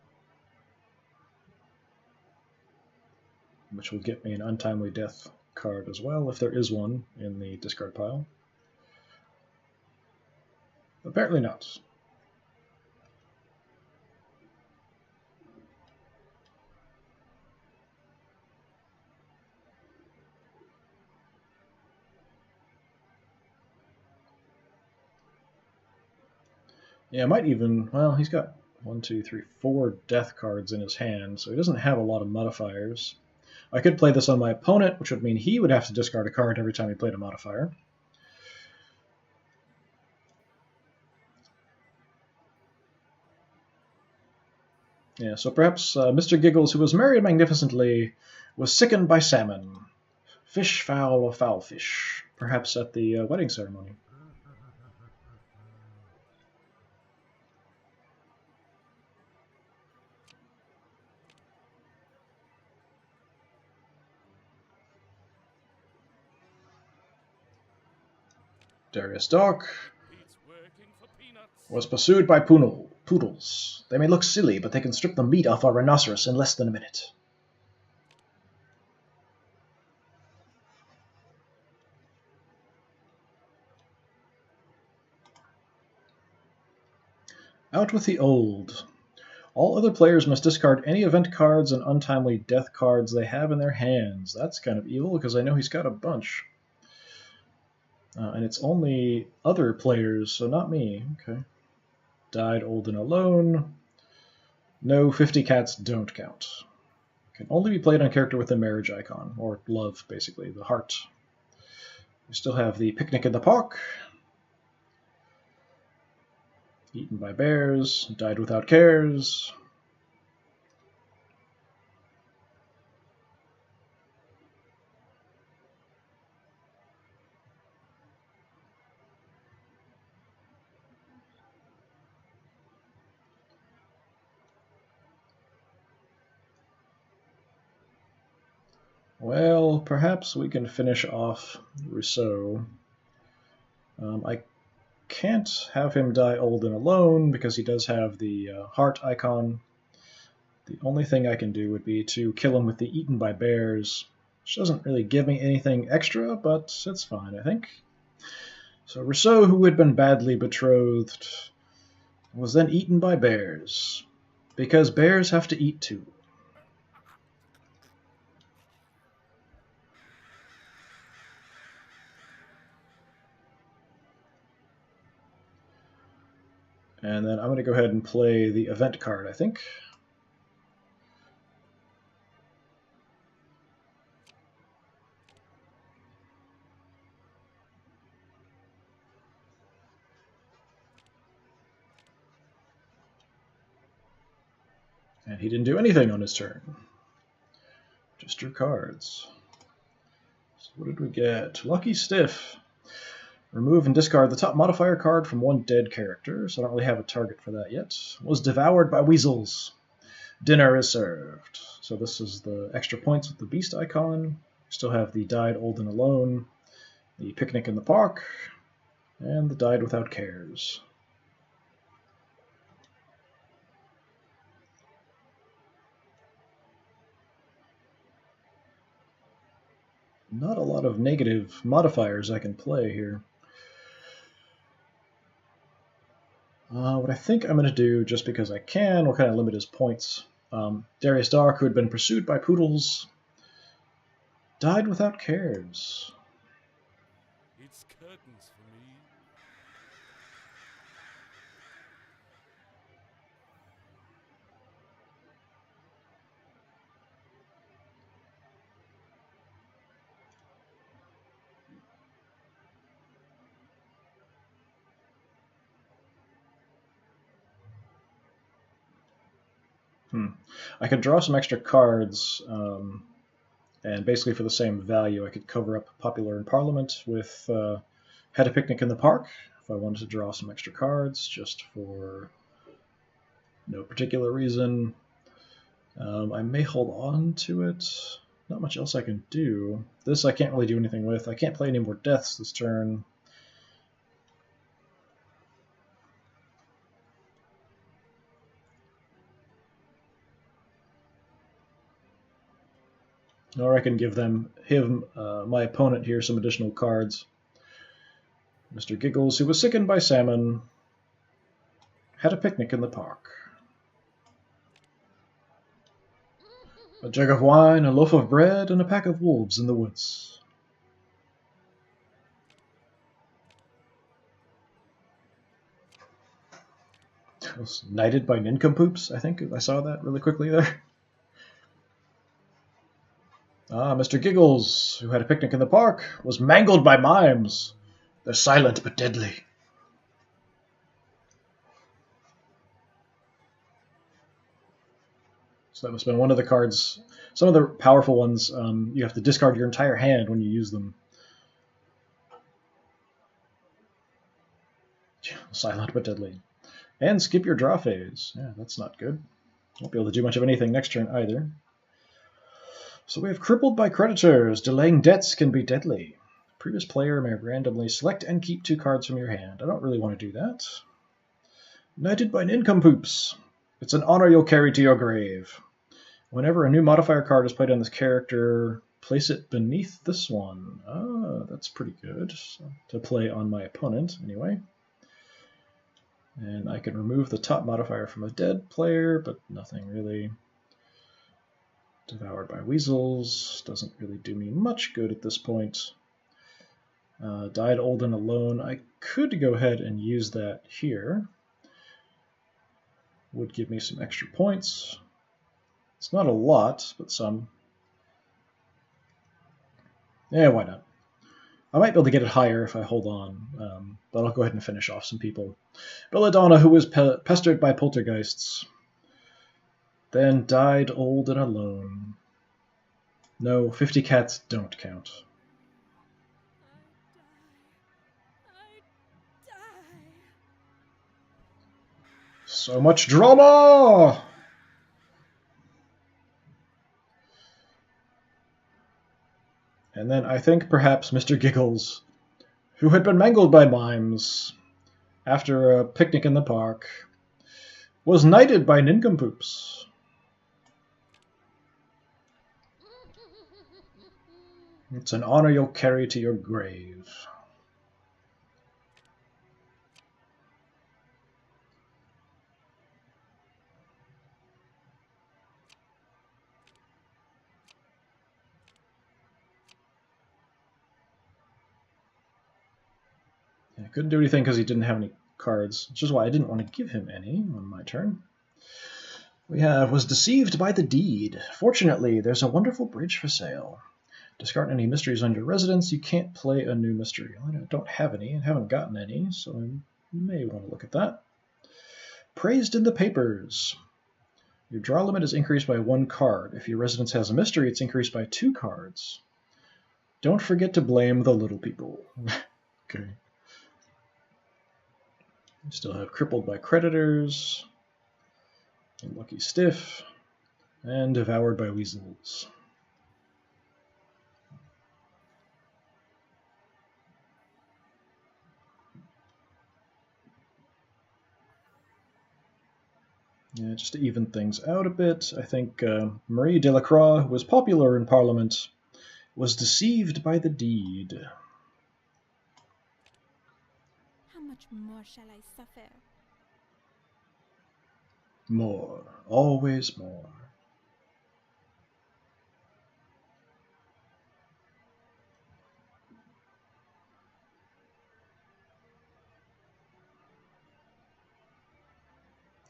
Speaker 1: Which will get me an untimely death card as well, if there is one in the discard pile. Apparently not. Yeah, I might even, well, he's got 1, 2, 3, 4 death cards in his hand, so he doesn't have a lot of modifiers. I could play this on my opponent, which would mean he would have to discard a card every time he played a modifier. Yeah, so perhaps Mr. Giggles, who was married magnificently, was sickened by salmon. Fish, fowl, or foul fish. Perhaps at the wedding ceremony. Darius Dark
Speaker 4: It's working for peanuts.
Speaker 1: was pursued by poodles. They may look silly, but they can strip the meat off a rhinoceros in less than a minute. Out with the old. All other players must discard any event cards and untimely death cards they have in their hands. That's kind of evil, because I know he's got a bunch. And it's only other players, so not me. Okay. Died old and alone. No, 50 cats don't count. Can only be played on character with the marriage icon, or love, basically, the heart. We still have the picnic in the park. Eaten by bears. Died without cares. Well, perhaps we can finish off Rousseau. I can't have him die old and alone because he does have the heart icon. The only thing I can do would be to kill him with the eaten by bears, which doesn't really give me anything extra, but it's fine, I think. So Rousseau, who had been badly betrothed, was then eaten by bears, because bears have to eat too. And then I'm going to go ahead and play the event card, I think. And he didn't do anything on his turn. Just drew cards. So what did we get? Lucky Stiff. Remove and discard the top modifier card from one dead character, so I don't really have a target for that yet. Was devoured by weasels. Dinner is served. So this is the extra points with the beast icon. Still have the died old and alone, the picnic in the park, and the died without cares. Not a lot of negative modifiers I can play here. What I think I'm going to do, just because I can, will kind of limit his points. Darius Dark, who had been pursued by poodles, died without cares.
Speaker 4: It's curtains for me.
Speaker 1: I could draw some extra cards, and basically for the same value, I could cover up Popular in Parliament with Had a Picnic in the Park, if I wanted to draw some extra cards, just for no particular reason. I may hold on to it. Not much else I can do. This I can't really do anything with. I can't play any more deaths this turn. Or I can give my opponent here, some additional cards. Mr. Giggles, who was sickened by salmon, had a picnic in the park. A jug of wine, a loaf of bread, and a pack of wolves in the woods. I was knighted by nincompoops, I think. I saw that really quickly there. Mr. Giggles, who had a picnic in the park, was mangled by mimes. They're silent but deadly. So that must have been one of the cards. Some of the powerful ones, you have to discard your entire hand when you use them. Silent but deadly. And skip your draw phase. Yeah, that's not good. Won't be able to do much of anything next turn either. So we have Crippled by Creditors. Delaying debts can be deadly. Previous player may randomly select and keep 2 cards from your hand. I don't really want to do that. Knighted by Nincompoops. It's an honor you'll carry to your grave. Whenever a new modifier card is played on this character, place it beneath this one. That's pretty good to play on my opponent, anyway. And I can remove the top modifier from a dead player, but nothing really. Devoured by Weasels doesn't really do me much good at this point. Died old and alone. I could go ahead and use that here. Would give me some extra points. It's not a lot, but some. Yeah, why not? I might be able to get it higher if I hold on, but I'll go ahead and finish off some people. Belladonna, who was pestered by poltergeists, then died old and alone. No, 50 cats don't count.
Speaker 2: I die.
Speaker 1: So much drama! And then I think perhaps Mr. Giggles, who had been mangled by mimes after a picnic in the park, was knighted by nincompoops. It's an honor you'll carry to your grave. I couldn't do anything because he didn't have any cards, which is why I didn't want to give him any on my turn. We have was deceived by the deed. Fortunately, there's a wonderful bridge for sale. Discard any mysteries on your residence. You can't play a new mystery. I don't have any and haven't gotten any, so I may want to look at that. Praised in the papers. Your draw limit is increased by 1 card. If your residence has a mystery, it's increased by 2 cards. Don't forget to blame the little people. Okay. We still have crippled by creditors, unlucky stiff, and devoured by weasels. Yeah, just to even things out a bit, I think Marie Delacroix, who was popular in Parliament, was deceived by the deed.
Speaker 2: How much more shall I suffer?
Speaker 1: More, always more.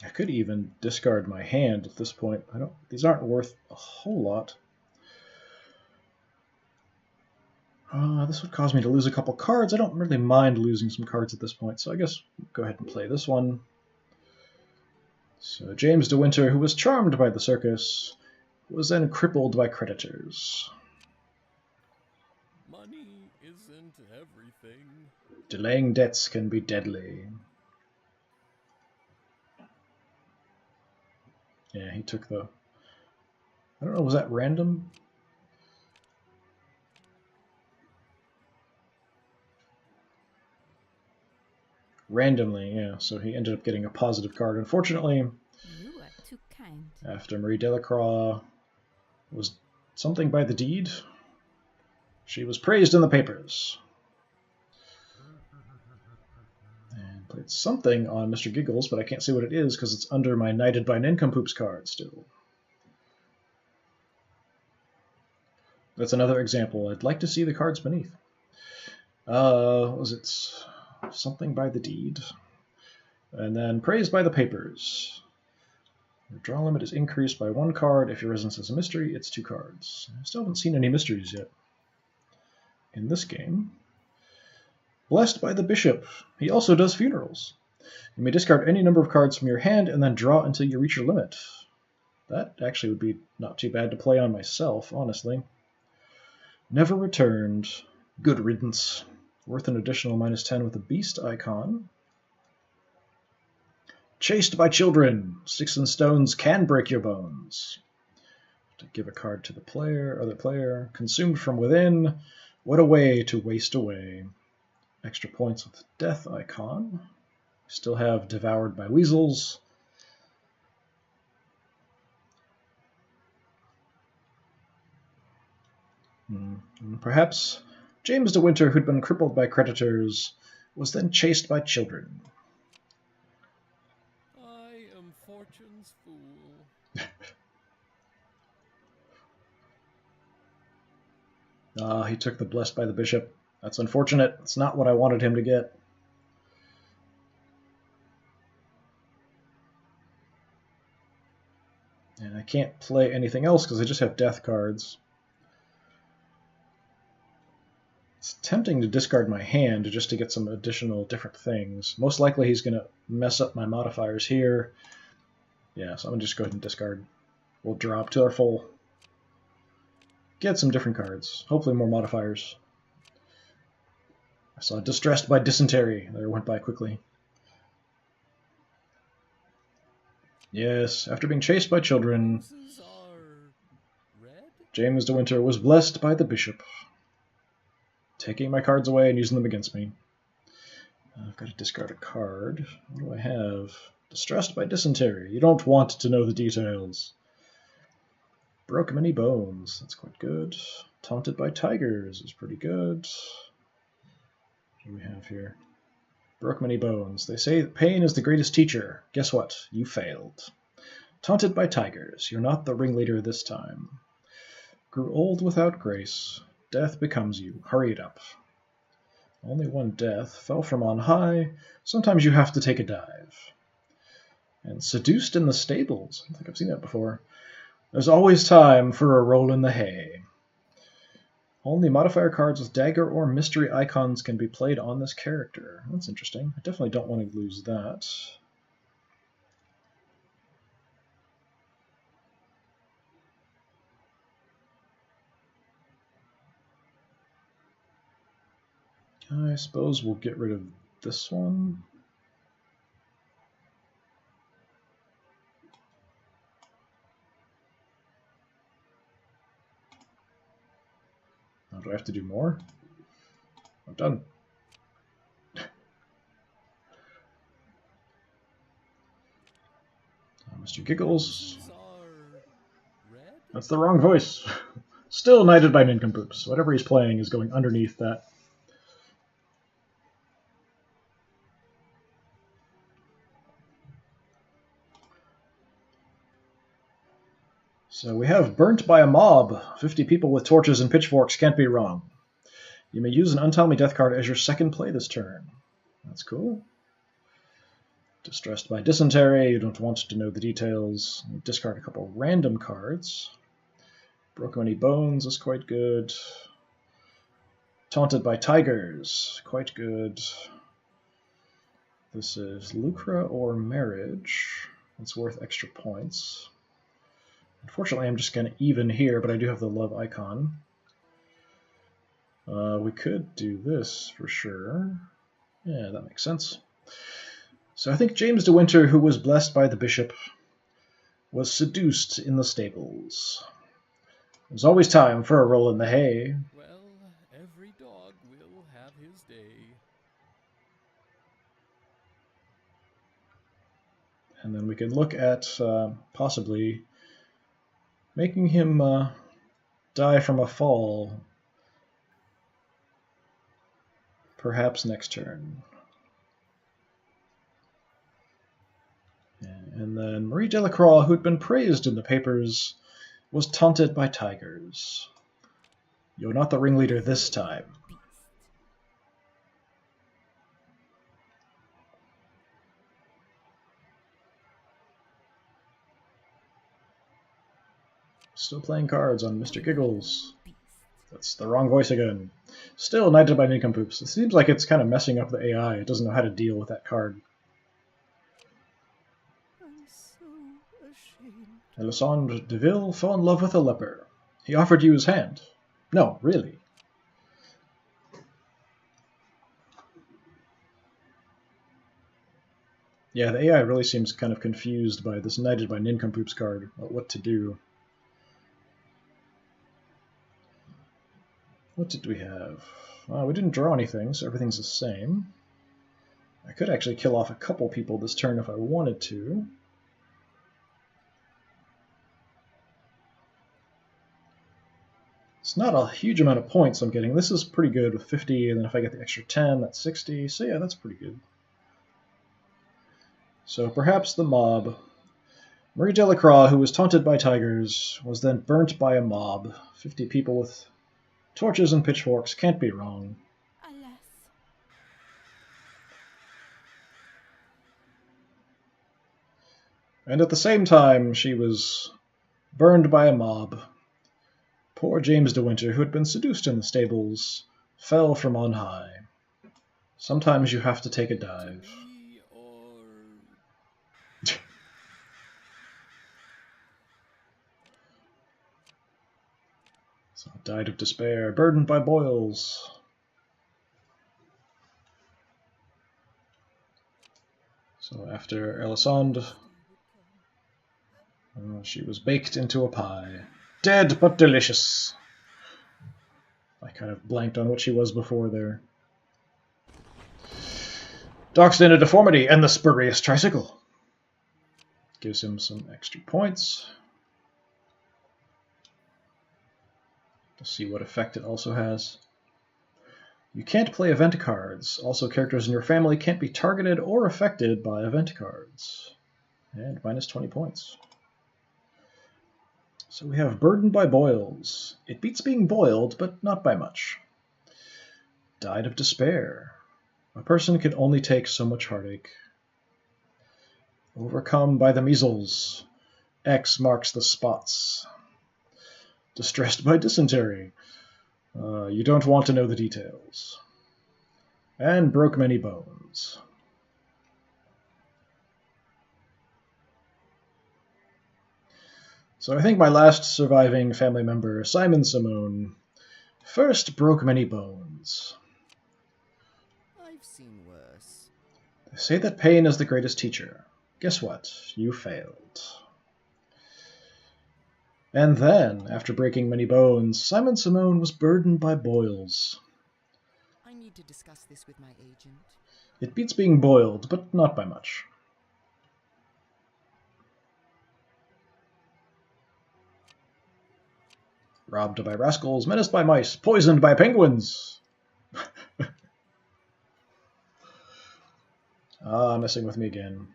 Speaker 1: I could even discard my hand at this point. These aren't worth a whole lot. This would cause me to lose a couple cards. I don't really mind losing some cards at this point, so I guess we'll go ahead and play this one. So James de Winter, who was charmed by the circus, was then crippled by creditors.
Speaker 4: Money isn't everything.
Speaker 1: Delaying debts can be deadly. Yeah, he took the... I don't know, was that random? Randomly, yeah, so he ended up getting a positive card. Unfortunately,
Speaker 2: You are too kind.
Speaker 1: after Marie Delacroix was something by the deed, she was praised in the papers. And played something on Mr. Giggles, but I can't see what it is because it's under my Knighted by Nincompoops card still. That's another example. I'd like to see the cards beneath. Was it something by the deed? And then praised by the papers. Your draw limit is increased by 1 card. If your residence has a mystery, it's 2 cards. I still haven't seen any mysteries yet in this game. Blessed by the bishop. He also does funerals. You may discard any number of cards from your hand and then draw until you reach your limit. That actually would be not too bad to play on myself, honestly. Never returned. Good riddance. Worth an additional -10 with a beast icon. Chased by children. Sticks and stones can break your bones. To give a card to the other player. Consumed from within. What a way to waste away. Extra points with the death icon. Still have devoured by weasels. And perhaps James de Winter, who'd been crippled by creditors, was then chased by children.
Speaker 4: I am fortune's fool.
Speaker 1: He took the blessed by the bishop. That's unfortunate. It's not what I wanted him to get. And I can't play anything else because I just have death cards. It's tempting to discard my hand just to get some additional different things. Most likely he's going to mess up my modifiers here. Yeah, so I'm going to just go ahead and discard. We'll drop to our full. Get some different cards. Hopefully more modifiers. I saw Distressed by Dysentery. There went by quickly. Yes, after being chased by children,
Speaker 4: Roses are red?
Speaker 1: James de Winter was blessed by the bishop. taking my cards away and using them against me. I've got to discard a card. What do I have? Distressed by dysentery. You don't want to know the details. Broke many bones. That's quite good. Taunted by tigers is pretty good. What do we have here? Broke many bones. They say that pain is the greatest teacher. Guess what? You failed. Taunted by tigers. You're not the ringleader this time. Grew old without grace. Death becomes you. Hurry it up. Only one death. Fell from on high. Sometimes you have to take a dive. And seduced in the stables. I think I've seen that before. There's always time for a roll in the hay. Only modifier cards with dagger or mystery icons can be played on this character. That's interesting. I definitely don't want to lose that. I suppose we'll get rid of this one. Now, do I have to do more? I'm done. Mr. Giggles. That's the wrong voice. Still knighted by nincompoops. Whatever he's playing is going underneath that. So we have burnt by a mob. 50 people with torches and pitchforks can't be wrong. You may use an Untimely Death card as your second play this turn. That's cool. Distressed by dysentery. You don't want to know the details. Discard a couple random cards. Broke many bones is quite good. Taunted by tigers. Quite good. This is Lucre or Marriage. It's worth extra points. Unfortunately, I'm just going to even here, but I do have the love icon. We could do this for sure. Yeah, that makes sense. So I think James de Winter, who was blessed by the bishop, was seduced in the stables. There's always time for a roll in the hay.
Speaker 4: Well, every dog will have his day.
Speaker 1: And then we can look at possibly making him die from a fall, perhaps next turn. And then Marie Delacroix, who'd been praised in the papers, was taunted by tigers. You're not the ringleader this time. Still playing cards on Mr. Giggles. That's the wrong voice again. Still knighted by nincompoops. It seems like it's kind of messing up the AI. It doesn't know how to deal with that card.
Speaker 2: I'm so ashamed.
Speaker 1: Alessandre Deville fell in love with a leper. He offered you his hand. No, really. Yeah, the AI really seems kind of confused by this knighted by nincompoops card about what to do. What did we have? We didn't draw anything, so everything's the same. I could actually kill off a couple people this turn if I wanted to. It's not a huge amount of points I'm getting. This is pretty good with 50, and then if I get the extra 10, that's 60. So yeah, that's pretty good. So perhaps the mob. Marie Delacroix, who was taunted by tigers, was then burnt by a mob. 50 people with torches and pitchforks can't be wrong.
Speaker 2: Alas.
Speaker 1: And at the same time, she was burned by a mob. Poor James de Winter, who had been seduced in the stables, fell from on high. Sometimes you have to take a dive.
Speaker 4: Me or...
Speaker 1: So died of despair, burdened by boils. So after Elisande, she was baked into a pie. Dead but delicious. I kind of blanked on what she was before there. Dachshund a deformity and the spurious tricycle. Gives him some extra points. Let's see what effect it also has. You can't play event cards. Also, characters in your family can't be targeted or affected by event cards. And minus 20 points. So we have Burdened by Boils. It beats being boiled, but not by much. Died of Despair. A person can only take so much heartache. Overcome by the measles. X marks the spots. Distressed by dysentery. You don't want to know the details. And broke many bones. So I think my last surviving family member, Simon Simone, first broke many bones.
Speaker 6: I've seen worse.
Speaker 1: They say that pain is the greatest teacher. Guess what? You failed. And then, after breaking many bones, Simon Simone was burdened by boils.
Speaker 6: I need to discuss this with my agent.
Speaker 1: It beats being boiled, but not by much. Robbed by rascals, menaced by mice, poisoned by penguins. Messing with me again.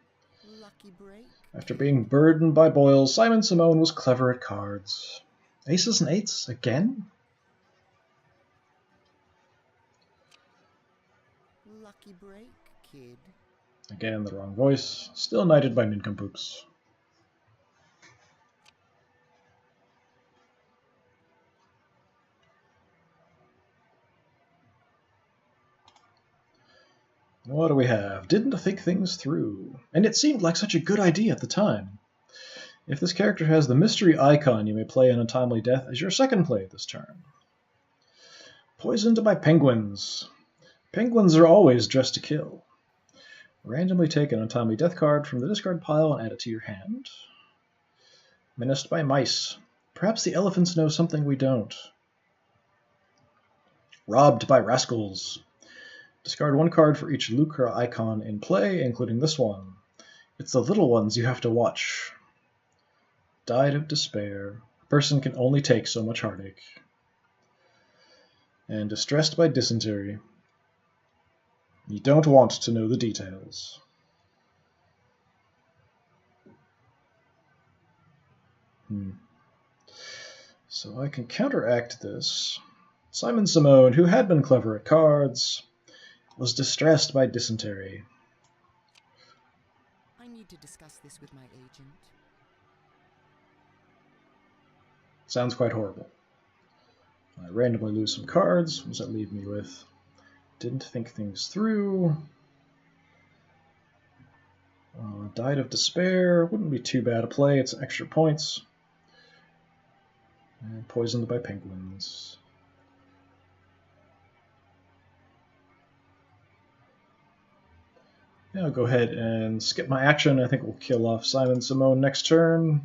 Speaker 6: Lucky break.
Speaker 1: After being burdened by boils, Simon Simone was clever at cards. Aces and eights again?
Speaker 6: Lucky break, kid.
Speaker 1: Again, the wrong voice. Still knighted by nincompoops. What do we have? Didn't think things through. And it seemed like such a good idea at the time. If this character has the mystery icon, you may play an untimely death as your second play this turn. Poisoned by penguins. Penguins are always dressed to kill. Randomly take an untimely death card from the discard pile and add it to your hand. Menaced by mice. Perhaps the elephants know something we don't. Robbed by rascals. Discard one card for each Lucra icon in play, including this one. It's the little ones you have to watch. Died of Despair. A person can only take so much heartache. And Distressed by Dysentery. You don't want to know the details. So I can counteract this. Simon Simone, who had been clever at cards, was distressed by dysentery.
Speaker 6: I need to discuss this with my agent.
Speaker 1: Sounds quite horrible. I randomly lose some cards. What does that leave me with? Didn't think things through. Died of Despair. Wouldn't be too bad a play. It's extra points. And Poisoned by Penguins. Yeah, I'll go ahead and skip my action. I think we'll kill off Simon Simone next turn.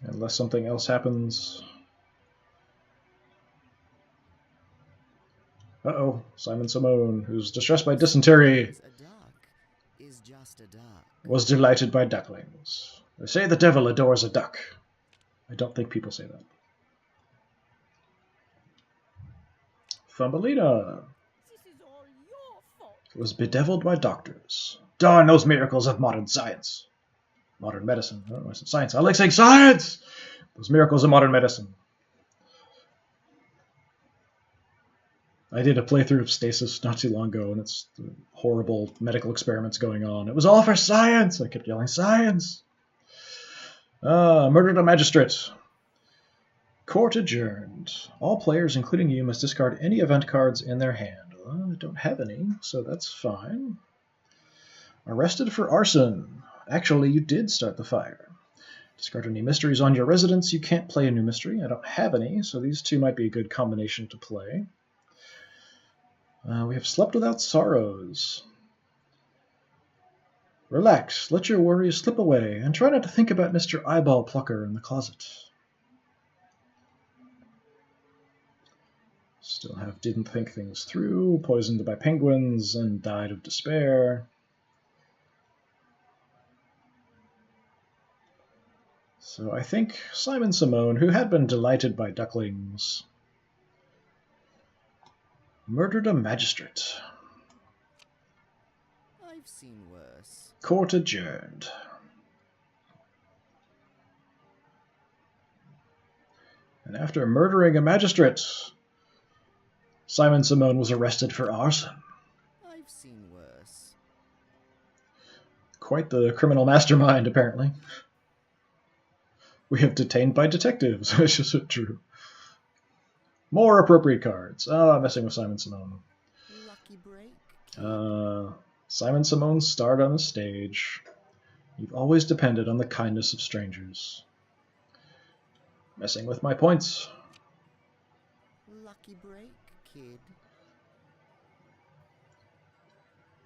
Speaker 1: Unless something else happens. Uh-oh, Simon Simone, who's distressed by dysentery,
Speaker 6: A duck is just a duck.
Speaker 1: was delighted by ducklings. They say the devil adores a duck. I don't think people say that. Thumbelina
Speaker 2: This is all your fault.
Speaker 1: was bedeviled by doctors. Darn those miracles of modern science. Modern medicine. I don't know, science. I like saying science! Those miracles of modern medicine. I did a playthrough of Stasis not too long ago, and it's horrible medical experiments going on. It was all for science! I kept yelling, science! Murdered a magistrate. Court adjourned. All players, including you, must discard any event cards in their hand. Well, I don't have any, so that's fine. Arrested for arson. Actually, you did start the fire. Discard any mysteries on your residence. You can't play a new mystery. I don't have any, so these two might be a good combination to play. We have Slept Without Sorrows. Relax, let your worries slip away, and try not to think about Mr. Eyeball Plucker in the closet. Still have didn't think things through, poisoned by penguins, and died of despair. So I think Simon Simone, who had been delighted by ducklings, murdered a magistrate.
Speaker 6: I've seen worse.
Speaker 1: Court adjourned. And after murdering a magistrate, Simon Simone was arrested for arson.
Speaker 6: I've seen worse.
Speaker 1: Quite the criminal mastermind, apparently. We have detained by detectives, which is true. More appropriate cards. Oh, I'm messing with Simon Simone.
Speaker 6: Lucky break.
Speaker 1: Simon Simone starred on the stage. You've always depended on the kindness of strangers. Messing with my points.
Speaker 6: Lucky break, kid.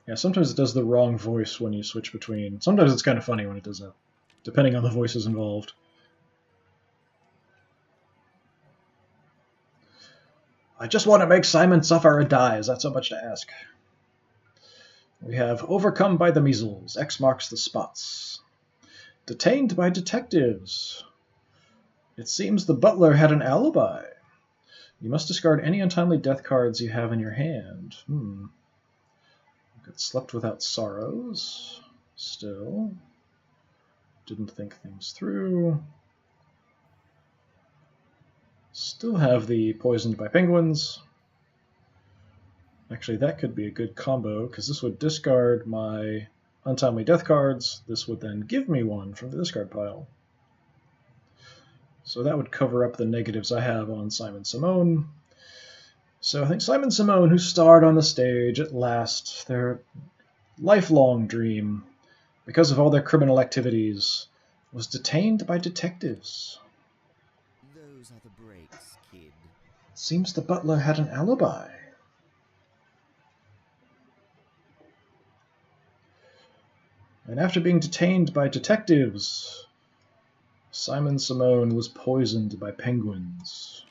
Speaker 1: Yeah, sometimes it does the wrong voice when you switch between. Sometimes it's kind of funny when it does that, depending on the voices involved. I just want to make Simon suffer or die. Is that so much to ask? We have overcome by the measles. X marks the spots. Detained by detectives. It seems the butler had an alibi. You must discard any untimely death cards you have in your hand. Got slept without sorrows. Still. Didn't think things through. Still have the poisoned by penguins. Actually, that could be a good combo, because this would discard my untimely death cards. This would then give me one from the discard pile. So that would cover up the negatives I have on Simon Simone. So I think Simon Simone, who starred on the stage at last, their lifelong dream, because of all their criminal activities, was detained by detectives.
Speaker 6: Those are the breaks, kid.
Speaker 1: Seems the butler had an alibi. And after being detained by detectives, Simon Simone was poisoned by penguins.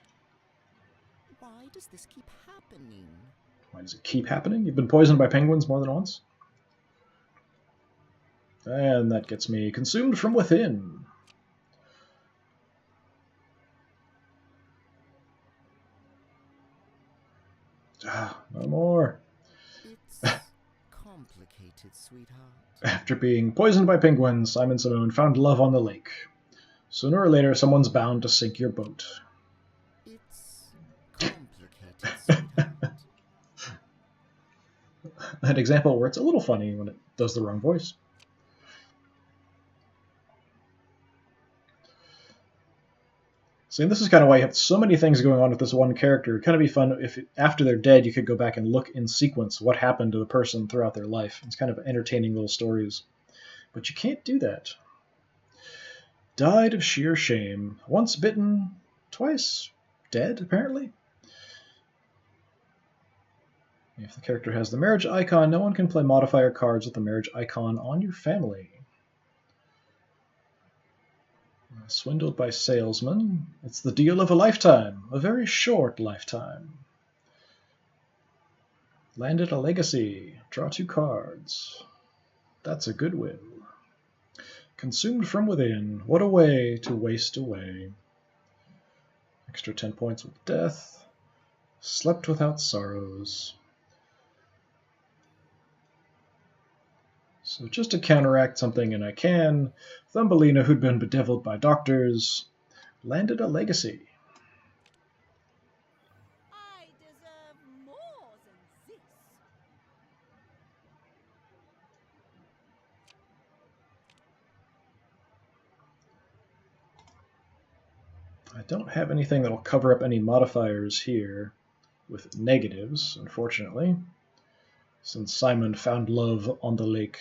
Speaker 6: Why does this keep happening?
Speaker 1: Why does it keep happening? You've been poisoned by penguins more than once? And that gets me consumed from within. No more.
Speaker 6: It's complicated, sweetheart.
Speaker 1: After being poisoned by penguins, Simon Simone found love on the lake. Sooner or later, someone's bound to sink your boat.
Speaker 6: It's complicated, sweetheart.
Speaker 1: An example where it's a little funny when it does the wrong voice. See, this is kind of why you have so many things going on with this one character. It'd kind of be fun if, after they're dead, you could go back and look in sequence what happened to the person throughout their life. It's kind of entertaining little stories. But you can't do that. Died of sheer shame. Once bitten, twice dead, apparently. If the character has the marriage icon, no one can play modifier cards with the marriage icon on your family. Swindled by salesman. It's the deal of a lifetime. A very short lifetime. Landed a legacy. Draw 2 cards. That's a good win. Consumed from within. What a way to waste away. Extra 10 points with death. Slept without sorrows. So just to counteract something, and I can, Thumbelina, who'd been bedeviled by doctors, landed a legacy.
Speaker 2: I deserve more than this.
Speaker 1: I don't have anything that'll cover up any modifiers here with negatives, unfortunately, since Simon found love on the lake.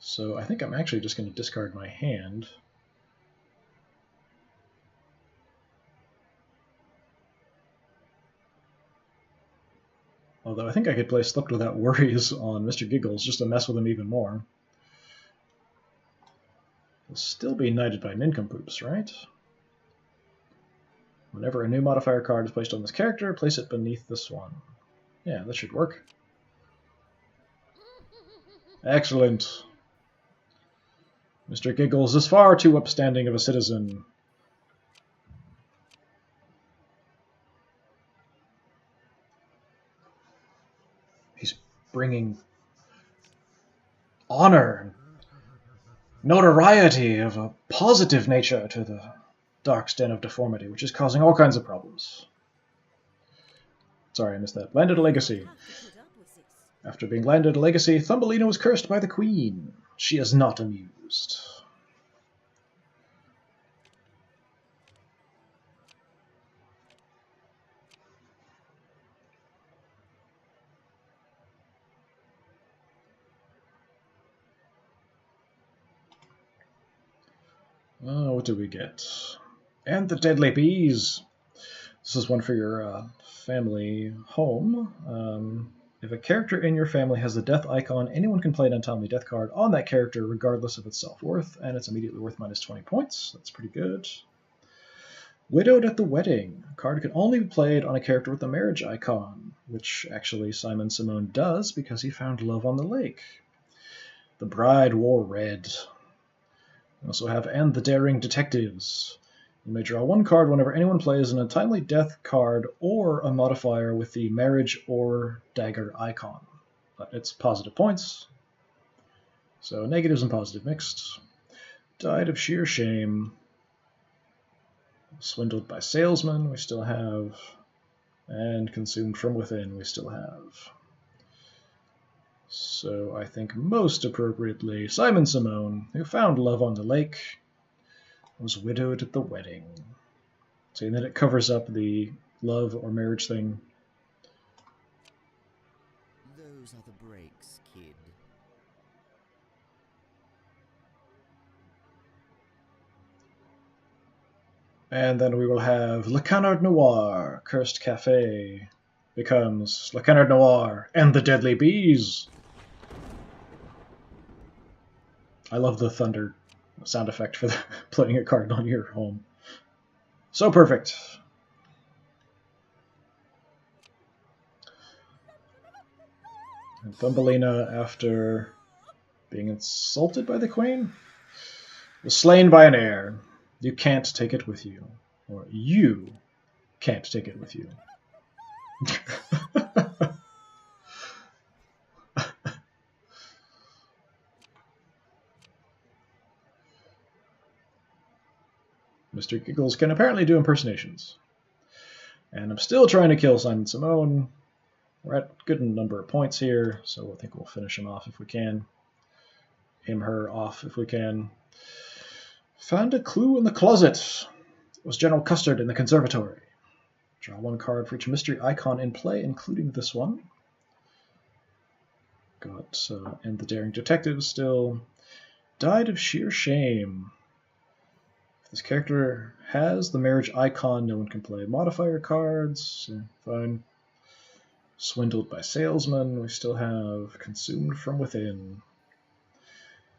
Speaker 1: So I think I'm actually just going to discard my hand. Although I think I could play Slept Without Worries on Mr. Giggles just to mess with him even more. He'll still be knighted by nincompoops, right? Whenever a new modifier card is placed on this character, place it beneath this one. Yeah, that should work. Excellent. Mr. Giggles is far too upstanding of a citizen. He's bringing honor, notoriety of a positive nature to the dark den of deformity, which is causing all kinds of problems. Sorry, I missed that. Landed a legacy. After being landed a legacy, Thumbelina was cursed by the Queen. She is not amused. What do we get? And the Deadly Bees. This is one for your family home. If a character in your family has the death icon, anyone can play an untimely death card on that character regardless of its self-worth, and it's immediately worth minus 20 points. That's pretty good. Widowed at the Wedding. A card can only be played on a character with a marriage icon, which actually Simon Simone does because he found love on the lake. The Bride wore red. We also have And the Daring Detectives. You may draw one card whenever anyone plays an untimely death card or a modifier with the marriage or dagger icon. But it's positive points. So negatives and positive mixed. Died of sheer shame. Swindled by salesman we still have. And consumed from within we still have. So I think most appropriately, Simon Simone, who found love on the lake, was widowed at the wedding. So that it covers up the love or marriage thing.
Speaker 6: Those are the breaks, kid.
Speaker 1: And then we will have Le Canard Noir, Cursed Cafe, becomes Le Canard Noir and the Deadly Bees. I love the thunder sound effect for playing a card on your home. So perfect. And Thumbelina, after being insulted by the Queen, was slain by an heir. You can't take it with you. Or you can't take it with you. Mr. Giggles can apparently do impersonations. And I'm still trying to kill Simon Simone. We're at a good number of points here, so I think we'll finish him off if we can. Him, her off if we can. Found a clue in the closet. It was General Custard in the conservatory. Draw one card for each mystery icon in play, including this one. Got And the Daring Detective still. Died of sheer shame. If this character has the marriage icon, no one can play modifier cards. Fine. Swindled by salesman. We still have Consumed from Within.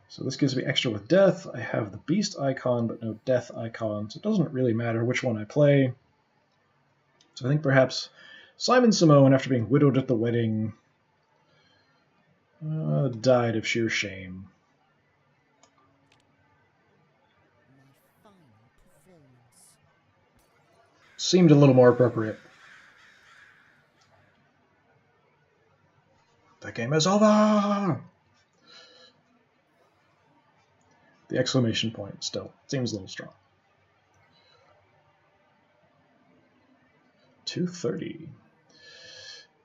Speaker 1: So this gives me extra with death. I have the beast icon, but no death icon, so it doesn't really matter which one I play. So I think perhaps Simon Simone, after being widowed at the wedding, died of sheer shame. Seemed a little more appropriate. The game is over! The exclamation point still seems a little strong. 230.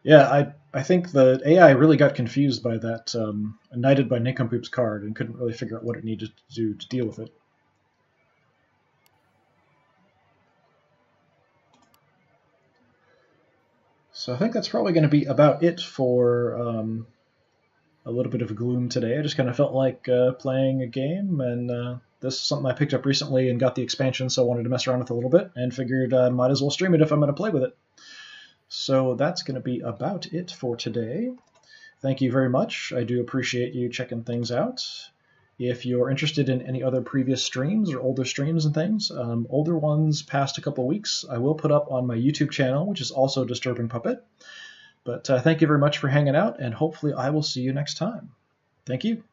Speaker 1: Yeah, I think the AI really got confused by that Knighted by Nincompoop's card and couldn't really figure out what it needed to do to deal with it. So I think that's probably going to be about it for a little bit of Gloom today. I just kind of felt like playing a game, and this is something I picked up recently and got the expansion, so I wanted to mess around with it a little bit, and figured I might as well stream it if I'm going to play with it. So that's going to be about it for today. Thank you very much. I do appreciate you checking things out. If you're interested in any other previous streams or older streams and things, older ones past a couple of weeks, I will put up on my YouTube channel, which is also Disturbing Puppet. But thank you very much for hanging out, and hopefully I will see you next time. Thank you.